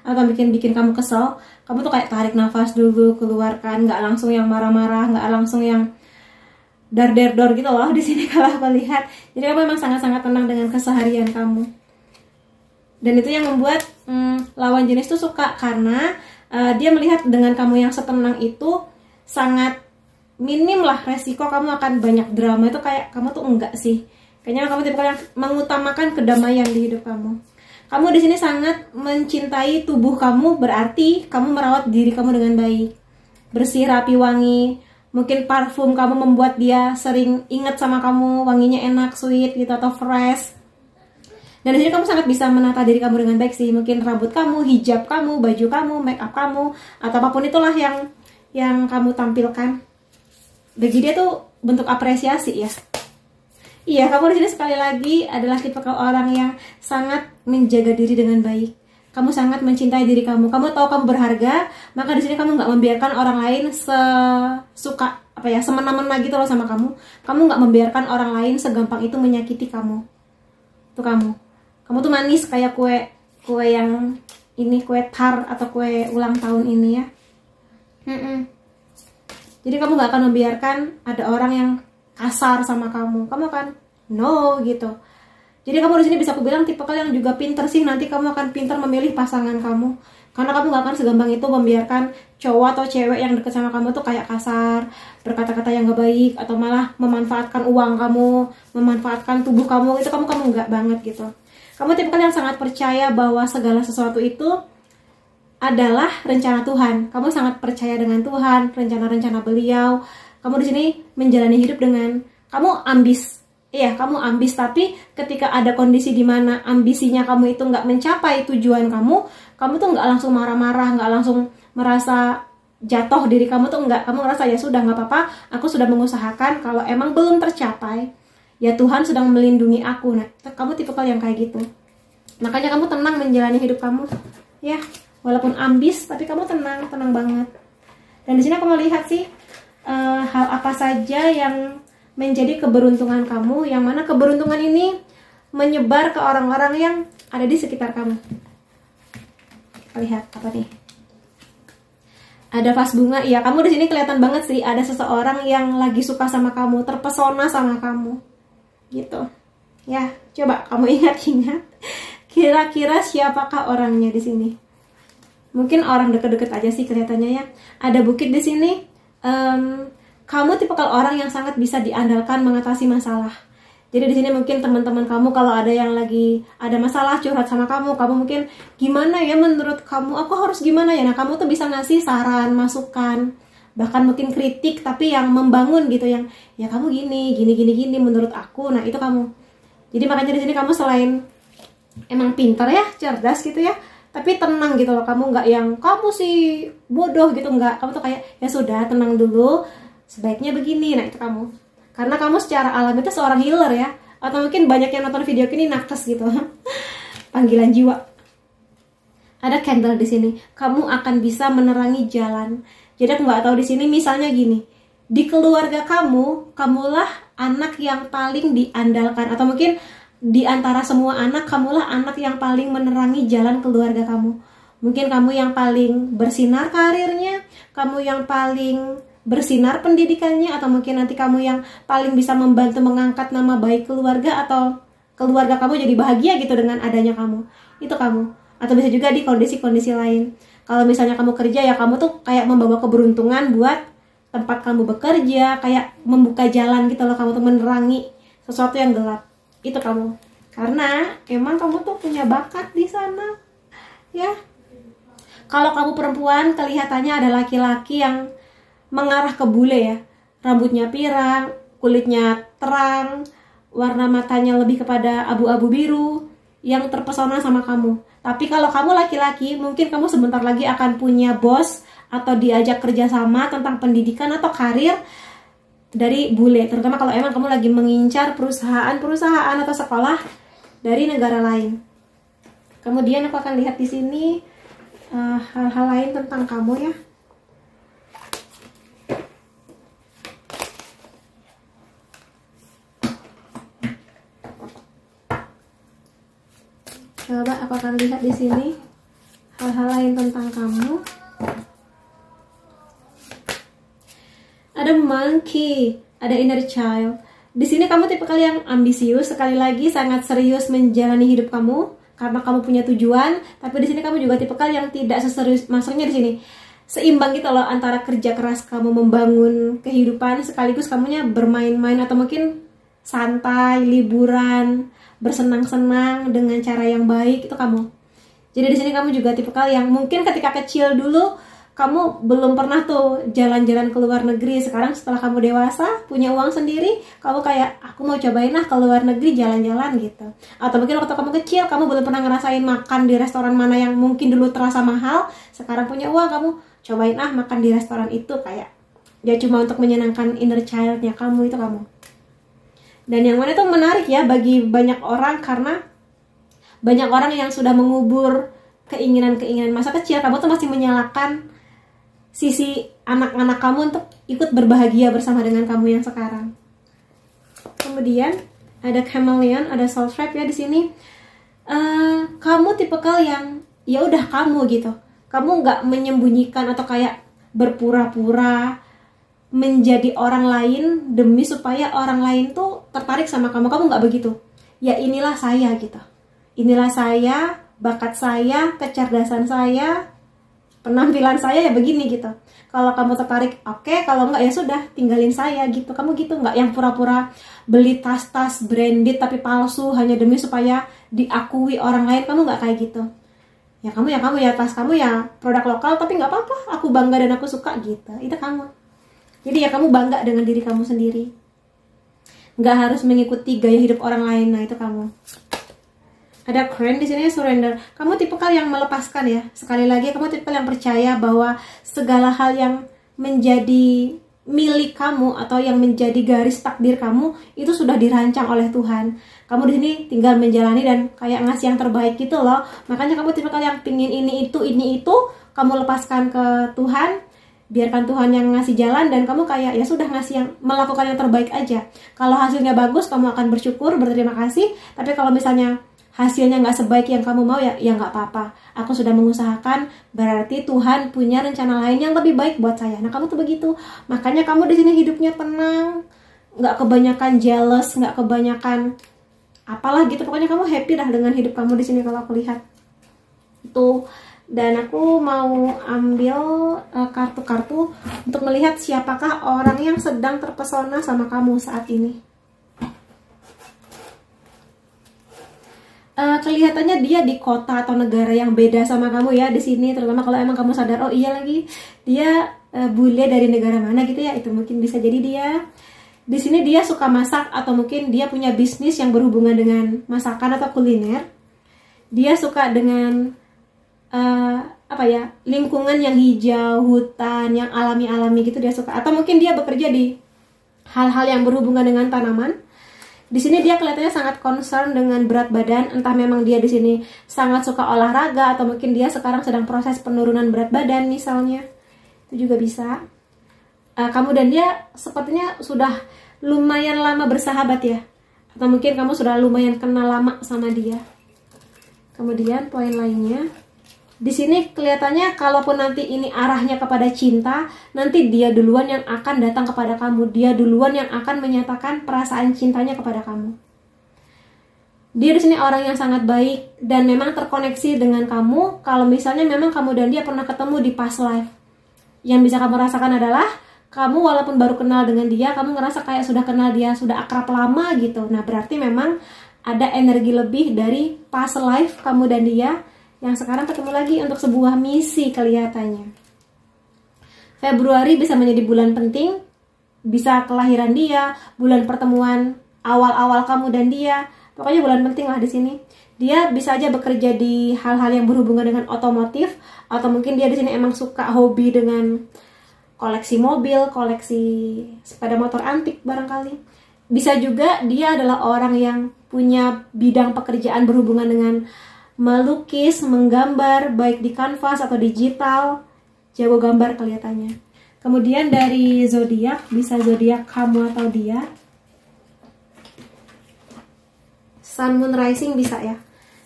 atau bikin kamu kesel, kamu tuh kayak tarik nafas dulu, keluarkan, nggak langsung yang marah-marah, nggak langsung yang dar-der-dor gitu loh. Di sini kalau aku lihat, jadi kamu memang sangat-sangat tenang dengan keseharian kamu. Dan itu yang membuat lawan jenis tuh suka, karena dia melihat dengan kamu yang setenang itu sangat minim lah resiko kamu akan banyak drama. Itu kayak kamu tuh enggak sih, kayaknya kamu tipe yang mengutamakan kedamaian di hidup kamu. Kamu di sini sangat mencintai tubuh kamu, berarti kamu merawat diri kamu dengan baik, bersih, rapi, wangi. Mungkin parfum kamu membuat dia sering ingat sama kamu, wanginya enak, sweet gitu atau fresh. Dan di sini kamu sangat bisa menata diri kamu dengan baik sih. Mungkin rambut kamu, hijab kamu, baju kamu, make up kamu, atau apapun itulah yang kamu tampilkan. Bagi dia tuh bentuk apresiasi ya. Iya, kamu di sini sekali lagi adalah tipe orang yang sangat menjaga diri dengan baik. Kamu sangat mencintai diri kamu. Kamu tahu kamu berharga, maka di sini kamu nggak membiarkan orang lain semena-mena gitu loh sama kamu. Kamu nggak membiarkan orang lain segampang itu menyakiti kamu. Tuh kamu. Kamu tuh manis kayak kue yang ini, kue tar atau kue ulang tahun ini ya. Jadi kamu gak akan membiarkan ada orang yang kasar sama kamu. Kamu akan no gitu. Jadi kamu di sini bisa aku bilang tipe yang juga pinter sih. Nanti kamu akan pinter memilih pasangan kamu. Karena kamu gak akan segampang itu membiarkan cowok atau cewek yang deket sama kamu tuh kayak kasar, berkata-kata yang gak baik, atau malah memanfaatkan uang kamu, memanfaatkan tubuh kamu. Itu kamu gak banget gitu. Kamu tipe yang sangat percaya bahwa segala sesuatu itu adalah rencana Tuhan. Kamu sangat percaya dengan Tuhan, rencana-rencana Beliau. Kamu di sini menjalani hidup dengan kamu ambis. Iya, kamu ambis, tapi ketika ada kondisi di mana ambisinya kamu itu nggak mencapai tujuan kamu tuh nggak langsung marah-marah, nggak langsung merasa jatuh diri kamu tuh nggak. Kamu ngerasa ya sudah nggak apa-apa, aku sudah mengusahakan. Kalau emang belum tercapai, ya Tuhan sedang melindungi aku. Nah, kamu tipe yang kayak gitu. Makanya kamu tenang menjalani hidup kamu, ya. Walaupun ambis, tapi kamu tenang banget. Dan di sini aku melihat sih hal apa saja yang menjadi keberuntungan kamu, yang mana keberuntungan ini menyebar ke orang-orang yang ada di sekitar kamu. Lihat apa nih? Ada vas bunga. Iya, kamu di sini kelihatan banget sih ada seseorang yang lagi suka sama kamu, terpesona sama kamu, gitu. Ya, coba kamu ingat-ingat. Kira-kira siapakah orangnya di sini? Mungkin orang deket-deket aja sih kelihatannya ya. Ada bukit di sini. Kamu tipe orang yang sangat bisa diandalkan mengatasi masalah. Jadi di sini mungkin teman-teman kamu kalau ada yang lagi ada masalah curhat sama kamu mungkin gimana ya menurut kamu, aku harus gimana ya. Nah, kamu tuh bisa ngasih saran, masukan, bahkan mungkin kritik tapi yang membangun gitu, yang ya kamu gini menurut aku. Nah, itu kamu. Jadi makanya di sini kamu selain emang pintar ya, cerdas gitu ya, tapi tenang gitu loh. Kamu nggak yang kamu sih bodoh gitu, nggak. Kamu tuh kayak ya sudah, tenang dulu, sebaiknya begini. Nah, itu kamu. Karena kamu secara alami itu seorang healer ya. Atau mungkin banyak yang nonton video ini nakes gitu. Panggilan jiwa. Ada candle di sini. Kamu akan bisa menerangi jalan. Jadi aku nggak tahu di sini misalnya gini. Di keluarga kamu, kamulah anak yang paling diandalkan. Atau mungkin di antara semua anak, kamulah anak yang paling menerangi jalan keluarga kamu. Mungkin kamu yang paling bersinar karirnya, kamu yang paling bersinar pendidikannya, atau mungkin nanti kamu yang paling bisa membantu mengangkat nama baik keluarga, atau keluarga kamu jadi bahagia gitu dengan adanya kamu. Itu kamu. Atau bisa juga di kondisi-kondisi lain. Kalau misalnya kamu kerja ya kamu tuh kayak membawa keberuntungan buat tempat kamu bekerja, kayak membuka jalan gitu loh, kamu tuh menerangi sesuatu yang gelap. Itu kamu. Karena emang kamu tuh punya bakat di sana. Ya. Kalau kamu perempuan, kelihatannya ada laki-laki yang mengarah ke bule ya, rambutnya pirang, kulitnya terang, warna matanya lebih kepada abu-abu biru, yang terpesona sama kamu. Tapi kalau kamu laki-laki, mungkin kamu sebentar lagi akan punya bos atau diajak kerjasama tentang pendidikan atau karir dari bule, terutama kalau emang kamu lagi mengincar perusahaan atau sekolah dari negara lain. Kemudian aku akan lihat di sini hal-hal lain tentang kamu ya. Coba aku akan lihat di sini hal-hal lain tentang kamu. Ada monkey, ada inner child. Di sini kamu tipe kali yang ambisius, sekali lagi sangat serius menjalani hidup kamu karena kamu punya tujuan. Tapi di sini kamu juga tipe kali yang tidak seserius, maksudnya di sini seimbang gitu loh antara kerja keras kamu membangun kehidupan sekaligus kamunya bermain-main atau mungkin santai, liburan, bersenang-senang dengan cara yang baik. Itu kamu. Jadi di sini kamu juga tipikal yang mungkin ketika kecil dulu kamu belum pernah tuh jalan-jalan ke luar negeri. Sekarang setelah kamu dewasa, punya uang sendiri, kamu kayak aku mau cobain lah ke luar negeri jalan-jalan gitu. Atau mungkin waktu kamu kecil kamu belum pernah ngerasain makan di restoran mana yang mungkin dulu terasa mahal. Sekarang punya uang, kamu cobain makan di restoran itu, kayak ya cuma untuk menyenangkan inner child-nya kamu. Itu kamu. Dan yang mana itu menarik ya bagi banyak orang, karena banyak orang yang sudah mengubur keinginan-keinginan masa kecil. Kamu tuh masih menyalakan sisi anak-anak kamu untuk ikut berbahagia bersama dengan kamu yang sekarang. Kemudian ada chameleon, ada soul tribe ya di sini. Kamu tipikal yang ya udah kamu gitu. Kamu nggak menyembunyikan atau kayak berpura-pura menjadi orang lain demi supaya orang lain tuh tertarik sama kamu. Kamu nggak begitu. Ya inilah saya gitu. Inilah saya, bakat saya, kecerdasan saya, penampilan saya ya begini gitu. Kalau kamu tertarik, oke. Kalau nggak ya sudah, tinggalin saya gitu. Kamu gitu, nggak yang pura-pura beli tas-tas branded tapi palsu hanya demi supaya diakui orang lain. Kamu nggak kayak gitu. Ya kamu ya tas kamu ya produk lokal tapi nggak apa-apa. Aku bangga dan aku suka gitu. Itu kamu. Jadi ya kamu bangga dengan diri kamu sendiri. Nggak harus mengikuti gaya hidup orang lain. Nah itu kamu. Ada crane di sini, surrender. Kamu tipikal yang melepaskan ya. Sekali lagi kamu tipikal yang percaya bahwa segala hal yang menjadi milik kamu atau yang menjadi garis takdir kamu itu sudah dirancang oleh Tuhan. Kamu di sini tinggal menjalani dan kayak ngasih yang terbaik gitu loh. Makanya kamu tipikal yang pingin ini itu kamu lepaskan ke Tuhan. Biarkan Tuhan yang ngasih jalan dan kamu kayak ya sudah ngasih yang melakukan yang terbaik aja. Kalau hasilnya bagus kamu akan bersyukur, berterima kasih. Tapi kalau misalnya hasilnya nggak sebaik yang kamu mau ya nggak apa-apa. Aku sudah mengusahakan, berarti Tuhan punya rencana lain yang lebih baik buat saya. Nah kamu tuh begitu. Makanya kamu di sini hidupnya tenang, nggak kebanyakan jealous, nggak kebanyakan apalah gitu. Pokoknya kamu happy dah dengan hidup kamu di sini kalau aku lihat. Itu. Dan aku mau ambil kartu-kartu untuk melihat siapakah orang yang sedang terpesona sama kamu saat ini. kelihatannya dia di kota atau negara yang beda sama kamu ya di sini, terutama kalau emang kamu sadar oh iya lagi dia bule dari negara mana gitu ya, itu mungkin bisa jadi dia. Di sini dia suka masak atau mungkin dia punya bisnis yang berhubungan dengan masakan atau kuliner. Dia suka dengan lingkungan yang hijau, hutan yang alami-alami gitu dia suka. Atau mungkin dia bekerja di hal-hal yang berhubungan dengan tanaman. Di sini dia kelihatannya sangat concern dengan berat badan, entah memang dia di sini sangat suka olahraga atau mungkin dia sekarang sedang proses penurunan berat badan misalnya. Itu juga bisa. Kamu dan dia sepertinya sudah lumayan lama bersahabat ya. Atau mungkin kamu sudah lumayan kenal lama sama dia. Kemudian poin lainnya, di sini kelihatannya kalaupun nanti ini arahnya kepada cinta, nanti dia duluan yang akan datang kepada kamu. Dia duluan yang akan menyatakan perasaan cintanya kepada kamu. Dia di sini orang yang sangat baik dan memang terkoneksi dengan kamu. Kalau misalnya memang kamu dan dia pernah ketemu di past life, yang bisa kamu rasakan adalah kamu walaupun baru kenal dengan dia, kamu ngerasa kayak sudah kenal dia, sudah akrab lama gitu. Nah berarti memang ada energi lebih dari past life kamu dan dia yang sekarang ketemu lagi untuk sebuah misi kelihatannya. Februari bisa menjadi bulan penting, bisa kelahiran dia, bulan pertemuan awal-awal kamu dan dia, pokoknya bulan penting lah di sini. Dia bisa aja bekerja di hal-hal yang berhubungan dengan otomotif, atau mungkin dia di sini emang suka hobi dengan koleksi mobil, koleksi sepeda motor antik barangkali. Bisa juga dia adalah orang yang punya bidang pekerjaan berhubungan dengan melukis, menggambar, baik di kanvas atau digital, jago gambar kelihatannya. Kemudian dari zodiak, bisa zodiak kamu atau dia. Sun, Moon, Rising bisa ya.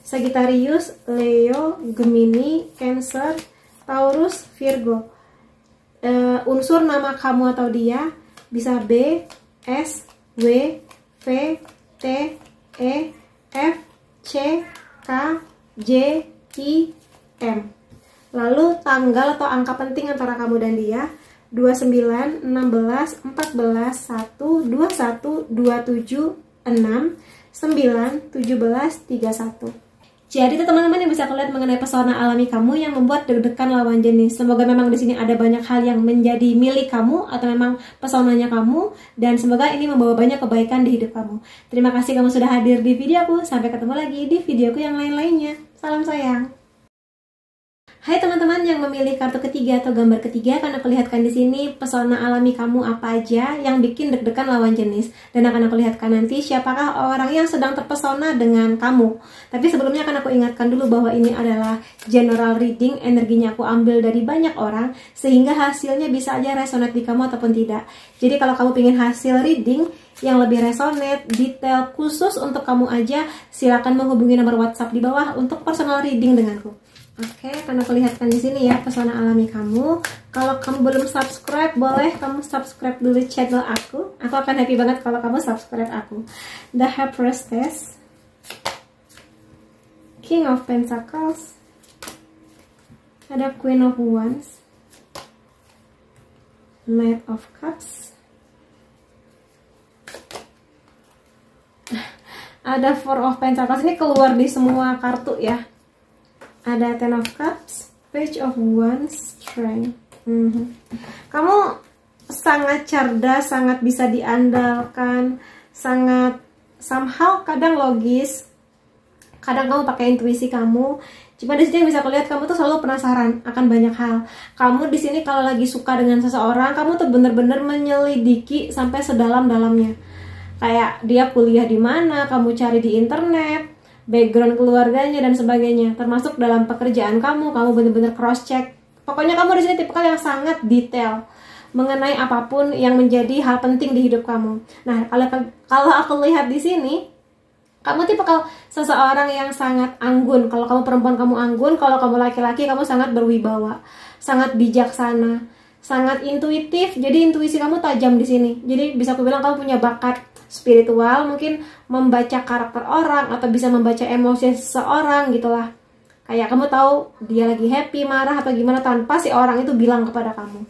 Sagittarius, Leo, Gemini, Cancer, Taurus, Virgo. Unsur nama kamu atau dia bisa B, S, W, V, T, E, F, C, K, J, I, M. Lalu tanggal atau angka penting antara kamu dan dia 29, 16, 14, 1, 21, 27, 6, 9, 17, 31. Jadi itu teman-teman yang bisa kalian mengenai pesona alami kamu yang membuat deg-degan lawan jenis. Semoga memang di sini ada banyak hal yang menjadi milik kamu atau memang pesonanya kamu, dan semoga ini membawa banyak kebaikan di hidup kamu. Terima kasih kamu sudah hadir di videoku. Sampai ketemu lagi di videoku yang lain-lainnya. Salam sayang. Hai teman-teman yang memilih kartu ketiga atau gambar ketiga, akan aku lihatkan di sini pesona alami kamu apa aja yang bikin deg-degan lawan jenis, dan akan aku lihatkan nanti siapakah orang yang sedang terpesona dengan kamu. Tapi sebelumnya akan aku ingatkan dulu bahwa ini adalah general reading, energinya aku ambil dari banyak orang sehingga hasilnya bisa aja resonate di kamu ataupun tidak. Jadi kalau kamu ingin hasil reading yang lebih resonate, detail, khusus untuk kamu aja, silakan menghubungi nomor WhatsApp di bawah untuk personal reading denganku. Oke, karena aku lihatkan di sini ya pesona alami kamu. Kalau kamu belum subscribe, boleh kamu subscribe dulu channel aku. Aku akan happy banget kalau kamu subscribe aku. The High Priestess, King of Pentacles, ada Queen of Wands, Knight of Cups, ada Four of Pentacles. Ini keluar di semua kartu ya. Ada Ten of Cups, Page of Wands, Strength. Kamu sangat cerdas, sangat bisa diandalkan, sangat somehow kadang logis, kadang kamu pakai intuisi kamu. Cuma di sini yang bisa aku lihat, kamu tuh selalu penasaran akan banyak hal. Kamu di sini kalau lagi suka dengan seseorang, kamu tuh bener-bener menyelidiki sampai sedalam-dalamnya. Kayak dia kuliah di mana, kamu cari di internet, background keluarganya dan sebagainya, termasuk dalam pekerjaan kamu benar-benar cross check. Pokoknya kamu di sini tipikal yang sangat detail mengenai apapun yang menjadi hal penting di hidup kamu. Nah, kalau aku lihat di sini, kamu tipikal seseorang yang sangat anggun. Kalau kamu perempuan kamu anggun, kalau kamu laki-laki kamu sangat berwibawa, sangat bijaksana, sangat intuitif. Jadi intuisi kamu tajam di sini. Jadi bisa aku bilang kamu punya bakat spiritual, mungkin membaca karakter orang atau bisa membaca emosi seseorang gitulah. Kayak kamu tahu dia lagi happy, marah atau gimana tanpa si orang itu bilang kepada kamu.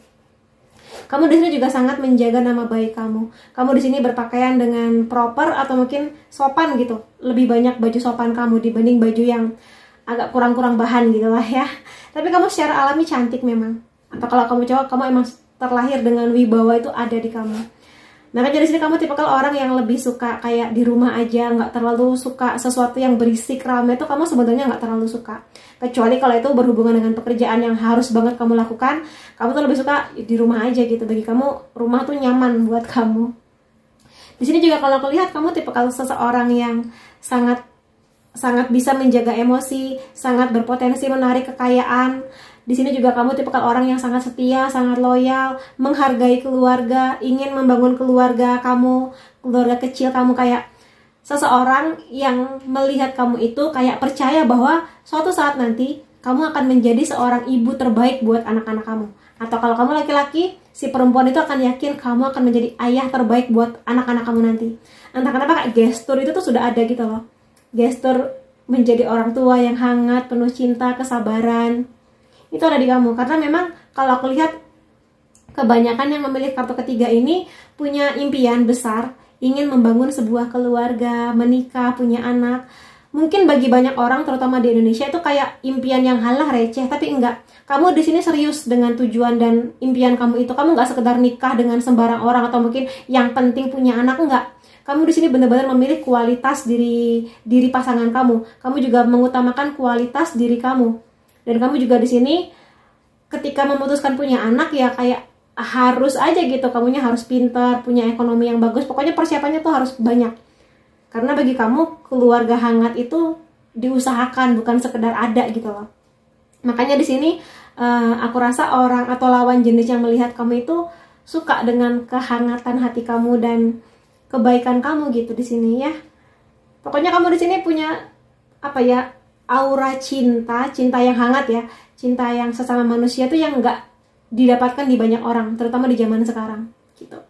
Kamu di sini juga sangat menjaga nama baik kamu. Kamu di sini berpakaian dengan proper atau mungkin sopan gitu. Lebih banyak baju sopan kamu dibanding baju yang agak kurang-kurang bahan gitu lah ya. Tapi kamu secara alami cantik memang. Atau kalau kamu cowok, kamu emang terlahir dengan wibawa itu ada di kamu. Makanya di sini kamu tipikal orang yang lebih suka kayak di rumah aja, nggak terlalu suka sesuatu yang berisik, ramai itu kamu sebenarnya nggak terlalu suka. Kecuali kalau itu berhubungan dengan pekerjaan yang harus banget kamu lakukan, kamu tuh lebih suka di rumah aja gitu. Bagi kamu rumah tuh nyaman buat kamu. Di sini juga kalau aku lihat kamu tipikal seseorang yang sangat bisa menjaga emosi, sangat berpotensi menarik kekayaan. Di sini juga kamu tipikal orang yang sangat setia, sangat loyal, menghargai keluarga, ingin membangun keluarga kamu, keluarga kecil kamu, kayak seseorang yang melihat kamu itu kayak percaya bahwa suatu saat nanti kamu akan menjadi seorang ibu terbaik buat anak-anak kamu. Atau kalau kamu laki-laki, si perempuan itu akan yakin kamu akan menjadi ayah terbaik buat anak-anak kamu nanti. Entah kenapa kayak gestur itu tuh sudah ada gitu loh. Gestur menjadi orang tua yang hangat, penuh cinta, kesabaran. Itu ada di kamu. Karena memang kalau aku lihat kebanyakan yang memilih kartu ketiga ini punya impian besar, ingin membangun sebuah keluarga, menikah, punya anak. Mungkin bagi banyak orang, terutama di Indonesia, itu kayak impian yang halah receh, tapi enggak. Kamu di sini serius dengan tujuan dan impian kamu itu. Kamu nggak sekedar nikah dengan sembarang orang atau mungkin yang penting punya anak, enggak. Kamu di sini benar-benar memilih kualitas diri pasangan kamu. Kamu juga mengutamakan kualitas diri kamu. Dan kamu juga di sini ketika memutuskan punya anak ya kayak harus aja gitu. Kamunya harus pintar, punya ekonomi yang bagus. Pokoknya persiapannya tuh harus banyak. Karena bagi kamu keluarga hangat itu diusahakan, bukan sekedar ada gitu loh. Makanya di sini aku rasa orang atau lawan jenis yang melihat kamu itu suka dengan kehangatan hati kamu dan kebaikan kamu gitu di sini ya. Pokoknya kamu di sini punya apa ya, aura cinta yang hangat ya, cinta yang sesama manusia tuh yang nggak didapatkan di banyak orang, terutama di zaman sekarang gitu.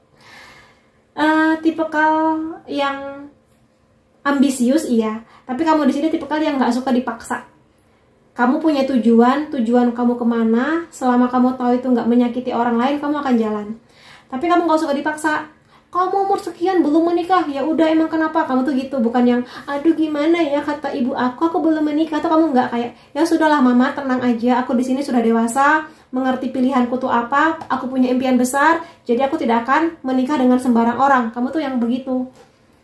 Tipikal yang ambisius iya, tapi kamu di sini tipikal yang nggak suka dipaksa. Kamu punya tujuan kamu kemana, selama kamu tahu itu nggak menyakiti orang lain, kamu akan jalan. Tapi kamu nggak suka dipaksa. Kamu umur sekian belum menikah, ya udah emang kenapa? Kamu tuh gitu, bukan yang aduh gimana ya kata ibu aku belum menikah. Atau kamu nggak kayak ya sudahlah mama tenang aja, aku di sini sudah dewasa, mengerti pilihanku tuh apa, aku punya impian besar, jadi aku tidak akan menikah dengan sembarang orang. Kamu tuh yang begitu.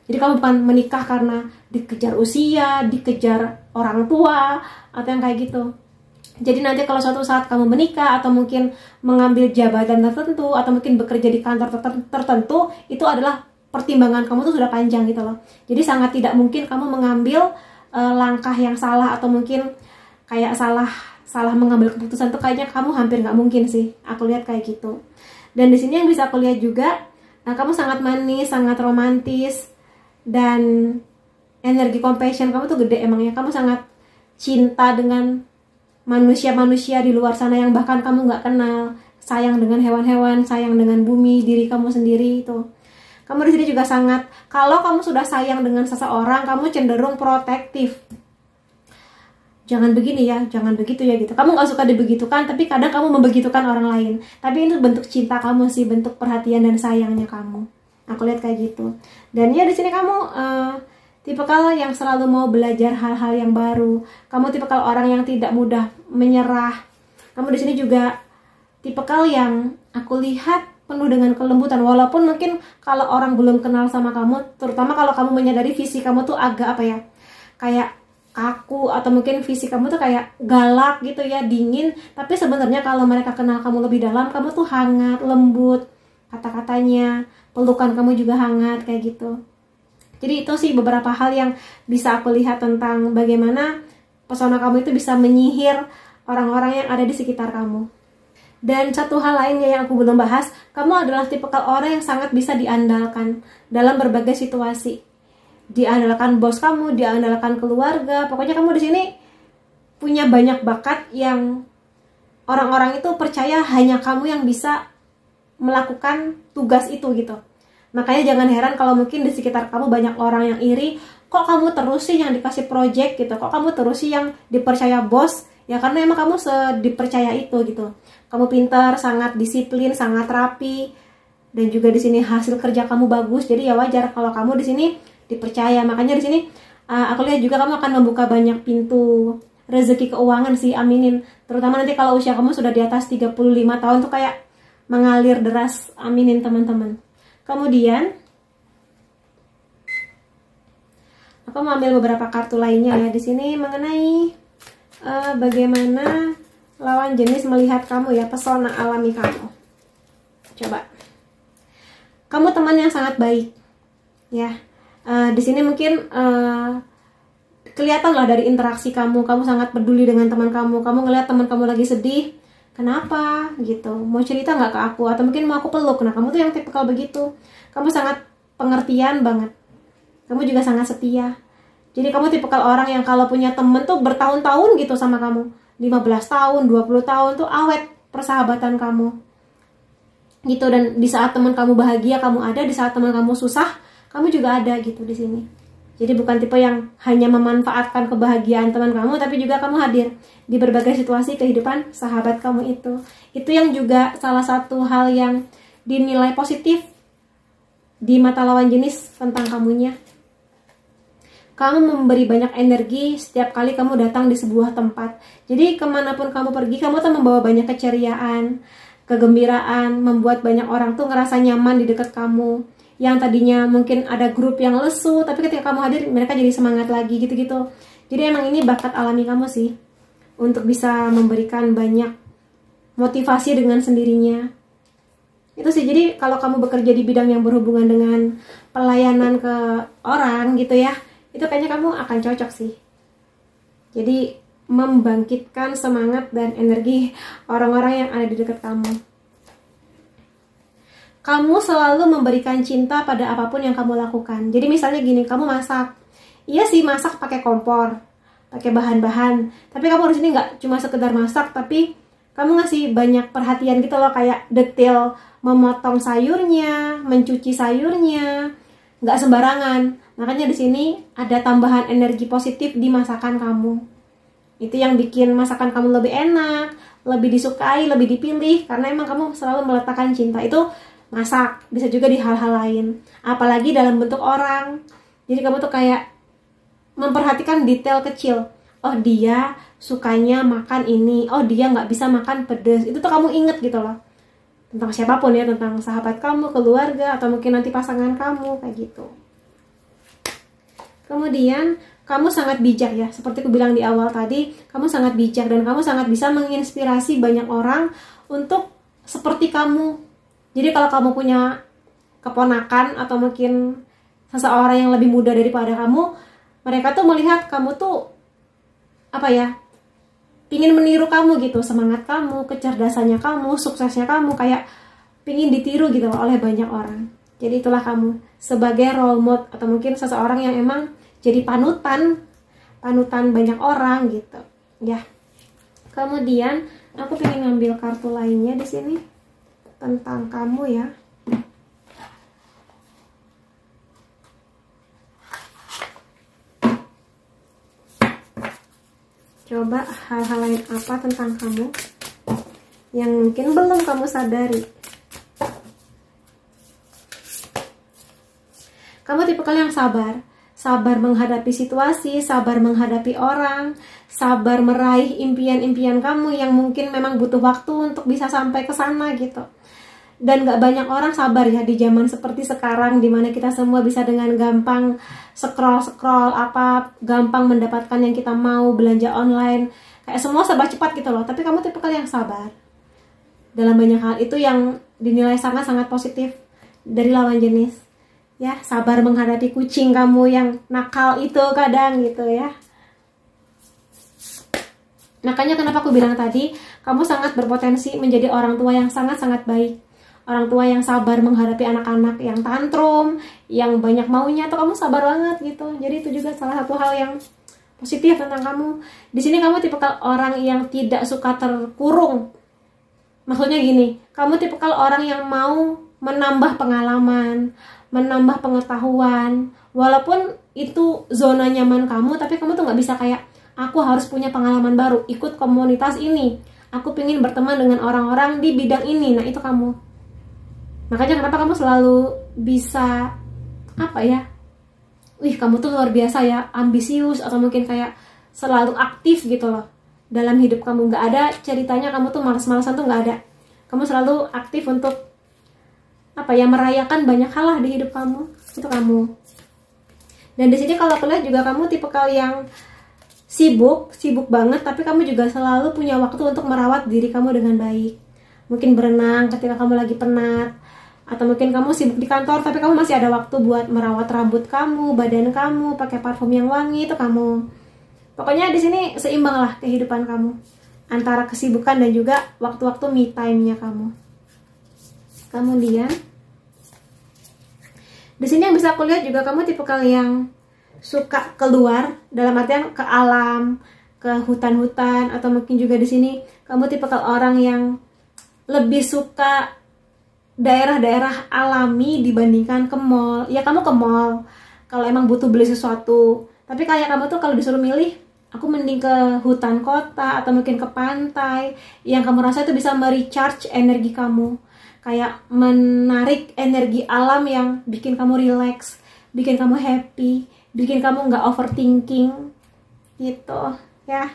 Jadi kamu bukan menikah karena dikejar usia, dikejar orang tua atau yang kayak gitu. Jadi nanti kalau suatu saat kamu menikah atau mungkin mengambil jabatan tertentu atau mungkin bekerja di kantor tertentu, itu adalah pertimbangan kamu tuh sudah panjang gitu loh. Jadi sangat tidak mungkin kamu mengambil langkah yang salah atau mungkin kayak salah mengambil keputusan tuh kayaknya kamu hampir nggak mungkin sih. Aku lihat kayak gitu. Dan di sini yang bisa aku lihat juga, kamu sangat manis, sangat romantis dan energi compassion kamu tuh gede emangnya. Kamu sangat cinta dengan manusia-manusia di luar sana yang bahkan kamu nggak kenal, sayang dengan hewan-hewan, sayang dengan bumi, diri kamu sendiri itu. Kamu di sini juga sangat, kalau kamu sudah sayang dengan seseorang, kamu cenderung protektif. Jangan begini ya, jangan begitu ya gitu. Kamu nggak suka dibegitukan, tapi kadang kamu membegitukan orang lain. Tapi itu bentuk cinta kamu sih, bentuk perhatian dan sayangnya kamu. Aku lihat kayak gitu. Dan ya di sini kamu tipikal yang selalu mau belajar hal-hal yang baru. Kamu tipikal orang yang tidak mudah menyerah. Kamu di sini juga tipikal yang aku lihat penuh dengan kelembutan. Walaupun mungkin kalau orang belum kenal sama kamu, terutama kalau kamu menyadari visi kamu tuh agak apa ya, kayak kaku atau mungkin visi kamu tuh kayak galak gitu ya, dingin. Tapi sebenarnya kalau mereka kenal kamu lebih dalam, kamu tuh hangat, lembut kata-katanya, pelukan kamu juga hangat kayak gitu. Jadi itu sih beberapa hal yang bisa aku lihat tentang bagaimana pesona kamu itu bisa menyihir orang-orang yang ada di sekitar kamu. Dan satu hal lainnya yang aku belum bahas, kamu adalah tipikal orang yang sangat bisa diandalkan dalam berbagai situasi. Diandalkan bos kamu, diandalkan keluarga, pokoknya kamu di sini punya banyak bakat yang orang-orang itu percaya hanya kamu yang bisa melakukan tugas itu gitu. Makanya jangan heran kalau mungkin di sekitar kamu banyak orang yang iri, kok kamu terus sih yang dikasih project gitu, kok kamu terus sih yang dipercaya bos Ya karena emang kamu dipercaya itu gitu. Kamu pintar, sangat disiplin, sangat rapi, dan juga di sini hasil kerja kamu bagus. Jadi ya wajar kalau kamu di sini dipercaya. Makanya di sini aku lihat juga kamu akan membuka banyak pintu rezeki keuangan sih, aminin. Terutama nanti kalau usia kamu sudah di atas 35 tahun tuh kayak mengalir deras, aminin teman-teman. Kemudian aku mau ambil beberapa kartu lainnya ya di sini mengenai bagaimana lawan jenis melihat kamu ya, pesona alami kamu. Coba. Kamu teman yang sangat baik, ya. Di sini mungkin kelihatan lah dari interaksi kamu sangat peduli dengan teman kamu. Kamu ngeliat teman kamu lagi sedih, kenapa gitu? Mau cerita nggak ke aku? Atau mungkin mau aku peluk? Nah, kamu tuh yang tipikal begitu. Kamu sangat pengertian banget. Kamu juga sangat setia. Jadi kamu tipikal orang yang kalau punya temen tuh bertahun-tahun gitu sama kamu. 15 tahun, 20 tahun tuh awet persahabatan kamu. Gitu, dan di saat teman kamu bahagia kamu ada, di saat teman kamu susah kamu juga ada gitu di sini. Jadi bukan tipe yang hanya memanfaatkan kebahagiaan teman kamu, tapi juga kamu hadir di berbagai situasi kehidupan sahabat kamu itu. Itu yang juga salah satu hal yang dinilai positif di mata lawan jenis tentang kamunya. Kamu memberi banyak energi setiap kali kamu datang di sebuah tempat. Jadi kemanapun kamu pergi, kamu tuh membawa banyak keceriaan, kegembiraan, membuat banyak orang tuh ngerasa nyaman di dekat kamu. Yang tadinya mungkin ada grup yang lesu, tapi ketika kamu hadir, mereka jadi semangat lagi gitu-gitu. Jadi emang ini bakat alami kamu sih, untuk bisa memberikan banyak motivasi dengan sendirinya. Itu sih, jadi kalau kamu bekerja di bidang yang berhubungan dengan pelayanan ke orang gitu ya, itu kayaknya kamu akan cocok sih. Jadi membangkitkan semangat dan energi orang-orang yang ada di dekat kamu. Kamu selalu memberikan cinta pada apapun yang kamu lakukan. Jadi misalnya gini, kamu masak. Iya sih, masak pakai kompor, pakai bahan-bahan. Tapi kamu di sini nggak cuma sekedar masak, tapi kamu ngasih banyak perhatian gitu loh, kayak detail memotong sayurnya, mencuci sayurnya, nggak sembarangan. Makanya di sini ada tambahan energi positif di masakan kamu. Itu yang bikin masakan kamu lebih enak, lebih disukai, lebih dipilih, karena emang kamu selalu meletakkan cinta. Itu masak, bisa juga di hal-hal lain, apalagi dalam bentuk orang. Jadi kamu tuh kayak memperhatikan detail kecil. Oh, dia sukanya makan ini, oh dia nggak bisa makan pedas. Itu tuh kamu inget gitu loh, tentang siapapun ya, tentang sahabat kamu, keluarga, atau mungkin nanti pasangan kamu, kayak gitu. Kemudian kamu sangat bijak ya, seperti aku bilang di awal tadi, kamu sangat bijak dan kamu sangat bisa menginspirasi banyak orang untuk seperti kamu. Jadi kalau kamu punya keponakan atau mungkin seseorang yang lebih muda daripada kamu, mereka tuh melihat kamu tuh apa ya, pingin meniru kamu gitu, semangat kamu, kecerdasannya kamu, suksesnya kamu, kayak pingin ditiru gitu oleh banyak orang. Jadi itulah kamu sebagai role model atau mungkin seseorang yang emang jadi panutan banyak orang gitu ya. Kemudian aku pengen ngambil kartu lainnya di sini tentang kamu ya. Coba hal-hal lain apa tentang kamu yang mungkin belum kamu sadari. Kamu tipikal yang sabar menghadapi situasi, sabar menghadapi orang, sabar meraih impian-impian kamu yang mungkin memang butuh waktu untuk bisa sampai ke sana gitu. Dan gak banyak orang sabar ya di zaman seperti sekarang, dimana kita semua bisa dengan gampang scroll apa, gampang mendapatkan yang kita mau, belanja online, kayak semua serba cepat gitu loh. Tapi kamu tipikal yang sabar dalam banyak hal, itu yang dinilai sangat-sangat positif dari lawan jenis. Ya, sabar menghadapi kucing kamu yang nakal itu kadang gitu ya. Makanya kenapa aku bilang tadi, kamu sangat berpotensi menjadi orang tua yang sangat-sangat baik. Orang tua yang sabar menghadapi anak-anak yang tantrum, yang banyak maunya, atau kamu sabar banget gitu. Jadi itu juga salah satu hal yang positif tentang kamu. Di sini kamu tipikal orang yang tidak suka terkurung. Maksudnya gini, kamu tipikal orang yang mau menambah pengalaman, menambah pengetahuan, walaupun itu zona nyaman kamu, tapi kamu tuh nggak bisa kayak aku harus punya pengalaman baru, ikut komunitas ini, aku pengen berteman dengan orang-orang di bidang ini. Nah, itu kamu. Makanya kenapa kamu selalu bisa, apa ya, wih kamu tuh luar biasa ya, ambisius, atau mungkin kayak selalu aktif gitu loh dalam hidup kamu. Nggak ada ceritanya kamu tuh malas-malasan, tuh nggak ada. Kamu selalu aktif untuk apa ya, merayakan banyak hal lah di hidup kamu. Itu kamu. Dan di sini kalau aku lihat juga kamu tipikal yang sibuk banget, tapi kamu juga selalu punya waktu untuk merawat diri kamu dengan baik. Mungkin berenang ketika kamu lagi penat, atau mungkin kamu sibuk di kantor tapi kamu masih ada waktu buat merawat rambut kamu, badan kamu, pakai parfum yang wangi. Itu kamu. Pokoknya di sini seimbang lah kehidupan kamu antara kesibukan dan juga waktu-waktu me time-nya kamu. Kemudian di sini yang bisa aku lihat juga kamu tipikal yang suka keluar, dalam artian ke alam, ke hutan-hutan, atau mungkin juga di sini kamu tipikal orang yang lebih suka daerah-daerah alami dibandingkan ke mall. Ya kamu ke mall kalau emang butuh beli sesuatu, tapi kayak kamu tuh kalau disuruh milih, aku mending ke hutan kota atau mungkin ke pantai yang kamu rasa itu bisa merecharge energi kamu, kayak menarik energi alam yang bikin kamu relax, bikin kamu happy, bikin kamu nggak overthinking gitu ya.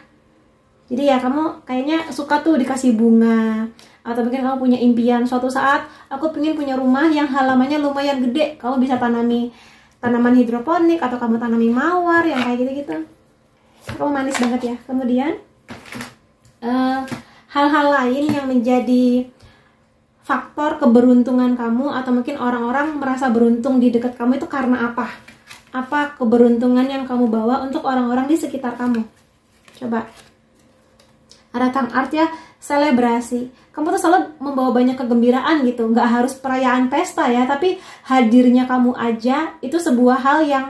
Jadi ya kamu kayaknya suka tuh dikasih bunga, atau mungkin kamu punya impian suatu saat, aku pengen punya rumah yang halamannya lumayan gede, kamu bisa tanami tanaman hidroponik, atau kamu tanami mawar yang kayak gitu-gitu. Kamu manis banget ya. Kemudian hal-hal lain yang menjadi faktor keberuntungan kamu, atau mungkin orang-orang merasa beruntung di dekat kamu itu karena apa? Apa keberuntungan yang kamu bawa untuk orang-orang di sekitar kamu? Coba. Ada tang art ya, selebrasi. Kamu tuh selalu membawa banyak kegembiraan gitu. Nggak harus perayaan pesta ya, tapi hadirnya kamu aja itu sebuah hal yang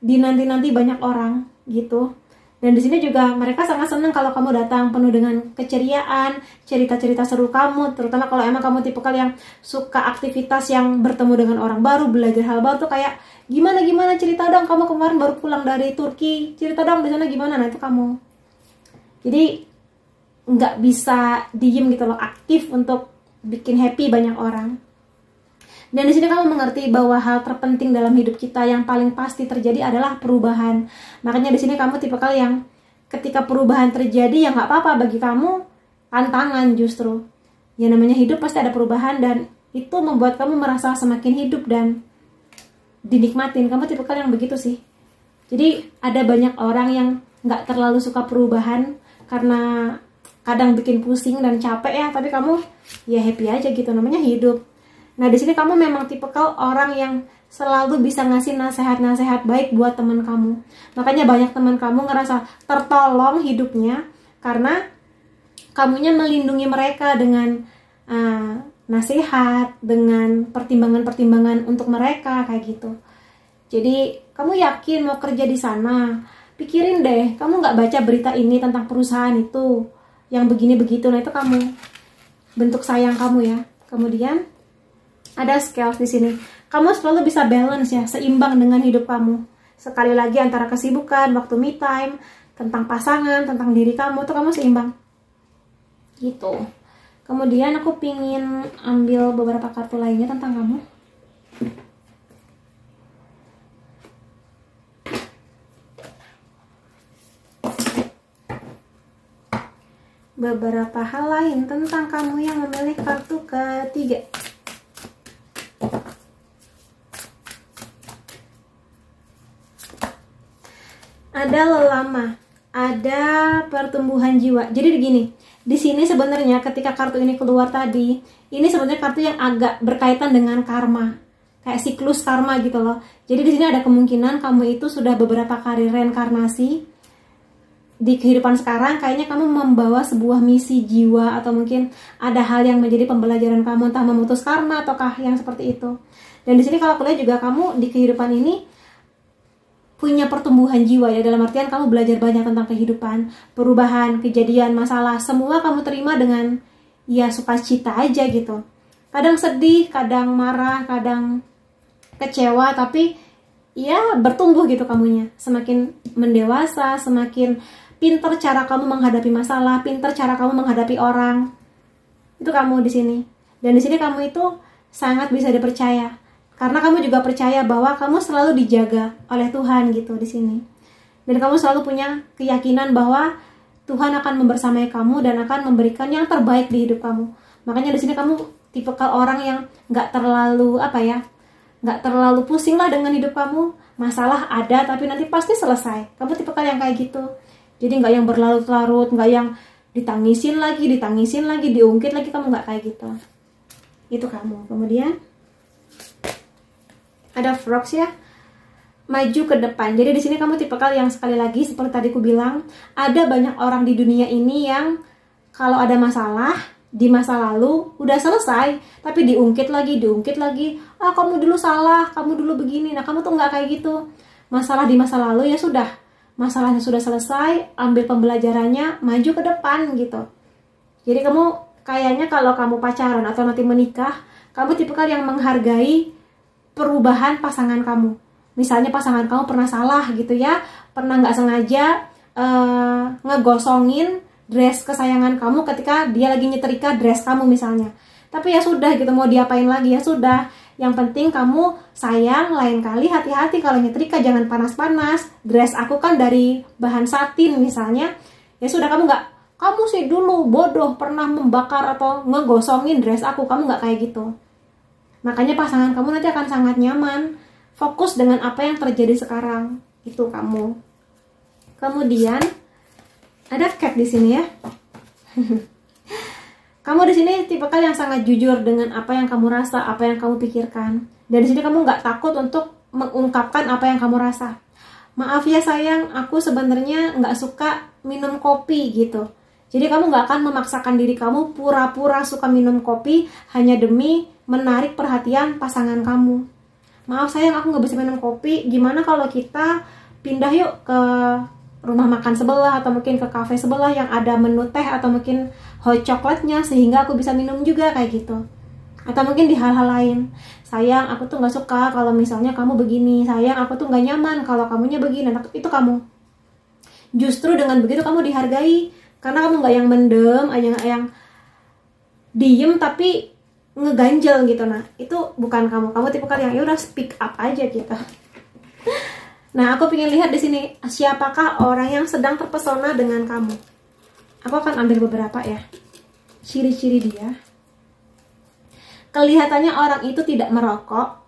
dinanti-nanti banyak orang gitu. Dan di sini juga mereka sangat senang kalau kamu datang penuh dengan keceriaan, cerita-cerita seru kamu, terutama kalau emang kamu tipikal yang suka aktivitas yang bertemu dengan orang baru, belajar hal baru tuh kayak gimana cerita dong, kamu kemarin baru pulang dari Turki, cerita dong di sana gimana. Nah, itu kamu. Jadi nggak bisa diem gitu loh, aktif untuk bikin happy banyak orang. Dan di sini kamu mengerti bahwa hal terpenting dalam hidup kita yang paling pasti terjadi adalah perubahan. Makanya di sini kamu tipikal yang ketika perubahan terjadi ya nggak apa-apa, bagi kamu tantangan justru. Ya namanya hidup pasti ada perubahan, dan itu membuat kamu merasa semakin hidup dan dinikmatin. Kamu tipikal yang begitu sih. Jadi ada banyak orang yang nggak terlalu suka perubahan karena kadang bikin pusing dan capek ya, tapi kamu ya happy aja gitu, namanya hidup. Nah, di sini kamu memang tipikal orang yang selalu bisa ngasih nasihat-nasihat baik buat teman kamu. Makanya banyak teman kamu ngerasa tertolong hidupnya karena kamunya melindungi mereka dengan nasihat, dengan pertimbangan-pertimbangan untuk mereka kayak gitu. Jadi, kamu yakin mau kerja di sana? Pikirin deh, kamu nggak baca berita ini tentang perusahaan itu yang begini begitu. Nah, itu kamu, bentuk sayang kamu ya. Kemudian ada scales di sini. Kamu selalu bisa balance ya, seimbang dengan hidup kamu. Sekali lagi antara kesibukan, waktu me time, tentang pasangan, tentang diri kamu, tuh kamu seimbang. Gitu. Kemudian aku pingin ambil beberapa kartu lainnya tentang kamu. Beberapa hal lain tentang kamu yang memilih kartu ketiga. Ada lelama, ada pertumbuhan jiwa. Jadi begini, di sini sebenarnya ketika kartu ini keluar tadi, ini sebenarnya kartu yang agak berkaitan dengan karma, kayak siklus karma gitu loh. Jadi di sini ada kemungkinan kamu itu sudah beberapa kali reinkarnasi di kehidupan sekarang. Kayaknya kamu membawa sebuah misi jiwa, atau mungkin ada hal yang menjadi pembelajaran kamu, entah memutus karma ataukah yang seperti itu. Dan di sini kalau aku lihat juga kamu di kehidupan ini punya pertumbuhan jiwa ya, dalam artian kamu belajar banyak tentang kehidupan, perubahan, kejadian, masalah, semua kamu terima dengan ya sukacita aja gitu. Kadang sedih, kadang marah, kadang kecewa, tapi ya bertumbuh gitu kamunya. Semakin mendewasa, semakin pinter cara kamu menghadapi masalah, pinter cara kamu menghadapi orang. Itu kamu di sini. Dan di sini kamu itu sangat bisa dipercaya. Karena kamu juga percaya bahwa kamu selalu dijaga oleh Tuhan gitu di sini. Dan kamu selalu punya keyakinan bahwa Tuhan akan membersamai kamu dan akan memberikan yang terbaik di hidup kamu. Makanya di sini kamu tipikal orang yang nggak terlalu nggak terlalu pusing lah dengan hidup kamu. Masalah ada tapi nanti pasti selesai. Kamu tipikal yang kayak gitu. Jadi nggak yang berlarut-larut, nggak yang ditangisin lagi, diungkit lagi. Kamu nggak kayak gitu. Itu kamu. Kemudian ada frogs ya, maju ke depan. Jadi di sini kamu tipikal yang sekali lagi seperti tadi aku bilang, ada banyak orang di dunia ini yang kalau ada masalah di masa lalu udah selesai, tapi diungkit lagi. Ah, kamu dulu salah, kamu dulu begini. Nah, kamu tuh nggak kayak gitu. Masalah di masa lalu ya sudah, masalahnya sudah selesai, ambil pembelajarannya, maju ke depan gitu. Jadi kamu kayaknya kalau kamu pacaran atau nanti menikah, kamu tipikal yang menghargai perubahan pasangan kamu. Misalnya pasangan kamu pernah salah gitu ya, pernah nggak sengaja ngegosongin dress kesayangan kamu ketika dia lagi nyetrika dress kamu misalnya. Tapi ya sudah gitu, mau diapain lagi, ya sudah. Yang penting kamu sayang, lain kali hati-hati kalau nyetrika, jangan panas-panas. Dress aku kan dari bahan satin misalnya. Ya sudah, kamu sih dulu bodoh pernah membakar atau ngegosongin dress aku, kamu nggak kayak gitu. Makanya pasangan kamu nanti akan sangat nyaman, fokus dengan apa yang terjadi sekarang. Itu kamu. Kemudian ada cat di sini ya. Kamu di sini tipikal yang sangat jujur dengan apa yang kamu rasa, apa yang kamu pikirkan. Dan di sini kamu nggak takut untuk mengungkapkan apa yang kamu rasa. Maaf ya sayang, aku sebenarnya nggak suka minum kopi gitu. Jadi kamu nggak akan memaksakan diri kamu pura-pura suka minum kopi hanya demi menarik perhatian pasangan kamu. Maaf sayang, aku nggak bisa minum kopi. Gimana kalau kita pindah yuk ke rumah makan sebelah atau mungkin ke kafe sebelah yang ada menu teh atau mungkin hot coklatnya sehingga aku bisa minum juga kayak gitu. Atau mungkin di hal-hal lain. Sayang, aku tuh nggak suka kalau misalnya kamu begini. Sayang, aku tuh nggak nyaman kalau kamunya begini. Nah, itu kamu. Justru dengan begitu kamu dihargai. Karena kamu nggak yang mendem, yang diem tapi ngeganjel gitu. Nah, itu bukan kamu. Kamu tipikal yang ya udah speak up aja gitu. Nah, aku pengen lihat di sini siapakah orang yang sedang terpesona dengan kamu. Aku akan ambil beberapa ya. Ciri-ciri dia. Kelihatannya orang itu tidak merokok.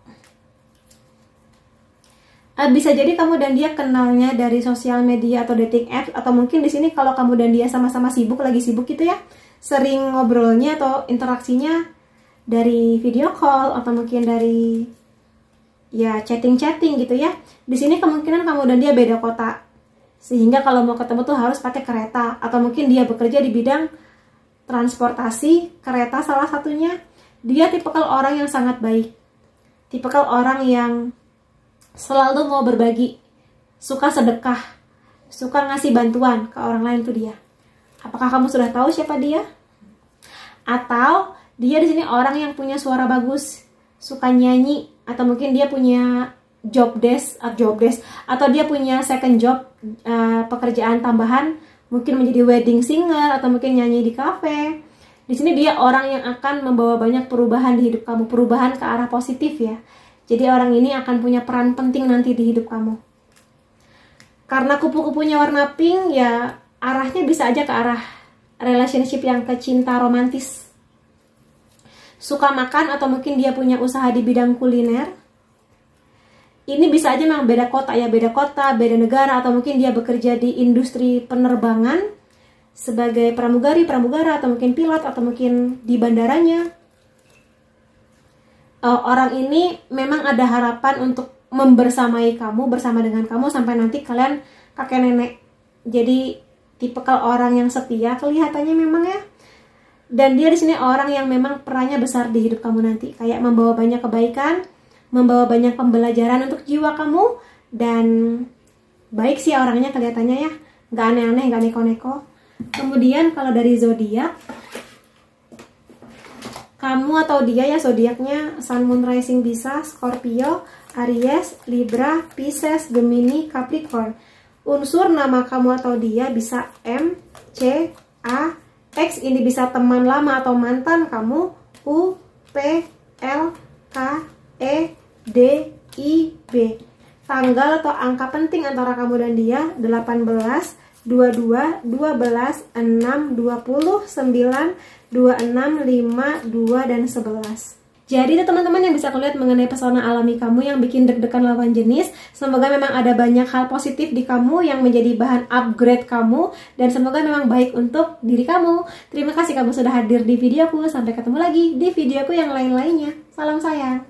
Bisa jadi kamu dan dia kenalnya dari sosial media atau dating apps, atau mungkin di sini kalau kamu dan dia sama-sama lagi sibuk gitu ya, sering ngobrolnya atau interaksinya dari video call atau mungkin dari ya chatting gitu ya. Di sini kemungkinan kamu dan dia beda kota, sehingga kalau mau ketemu tuh harus pakai kereta, atau mungkin dia bekerja di bidang transportasi, kereta salah satunya. Dia tipikal orang yang sangat baik, tipikal orang yang selalu mau berbagi, suka sedekah, suka ngasih bantuan ke orang lain, tuh dia. Apakah kamu sudah tahu siapa dia? Atau dia di sini orang yang punya suara bagus, suka nyanyi, atau mungkin dia punya job desk, atau dia punya second job, pekerjaan tambahan, mungkin menjadi wedding singer atau mungkin nyanyi di kafe. Di sini dia orang yang akan membawa banyak perubahan di hidup kamu, perubahan ke arah positif ya. Jadi orang ini akan punya peran penting nanti di hidup kamu. Karena kupu-kupunya warna pink ya, arahnya bisa aja ke arah relationship yang ke cinta romantis. Suka makan atau mungkin dia punya usaha di bidang kuliner. Ini bisa aja memang beda kota ya, beda negara, atau mungkin dia bekerja di industri penerbangan sebagai pramugara atau mungkin pilot atau mungkin di bandaranya. Orang ini memang ada harapan untuk membersamai kamu, bersama dengan kamu sampai nanti kalian kakek nenek. Jadi tipikal orang yang setia kelihatannya memang ya. Dan dia di sini orang yang memang perannya besar di hidup kamu nanti, kayak membawa banyak kebaikan, membawa banyak pembelajaran untuk jiwa kamu, dan baik sih orangnya kelihatannya ya, nggak aneh-aneh, nggak neko-neko. Kemudian kalau dari zodiak, kamu atau dia ya zodiaknya Sun, Moon, Rising bisa Scorpio, Aries, Libra, Pisces, Gemini, Capricorn. Unsur nama kamu atau dia bisa M, C, A, X ini bisa teman lama atau mantan kamu, U, P, L, K, E, D, I, B. Tanggal atau angka penting antara kamu dan dia 18, 22, 12, 6, 20, 9, 26, 5, 2, dan 11. Jadi itu teman-teman yang bisa aku lihat mengenai pesona alami kamu yang bikin deg-degan lawan jenis. Semoga memang ada banyak hal positif di kamu yang menjadi bahan upgrade kamu. Dan semoga memang baik untuk diri kamu. Terima kasih kamu sudah hadir di videoku. Sampai ketemu lagi di videoku yang lain-lainnya. Salam sayang.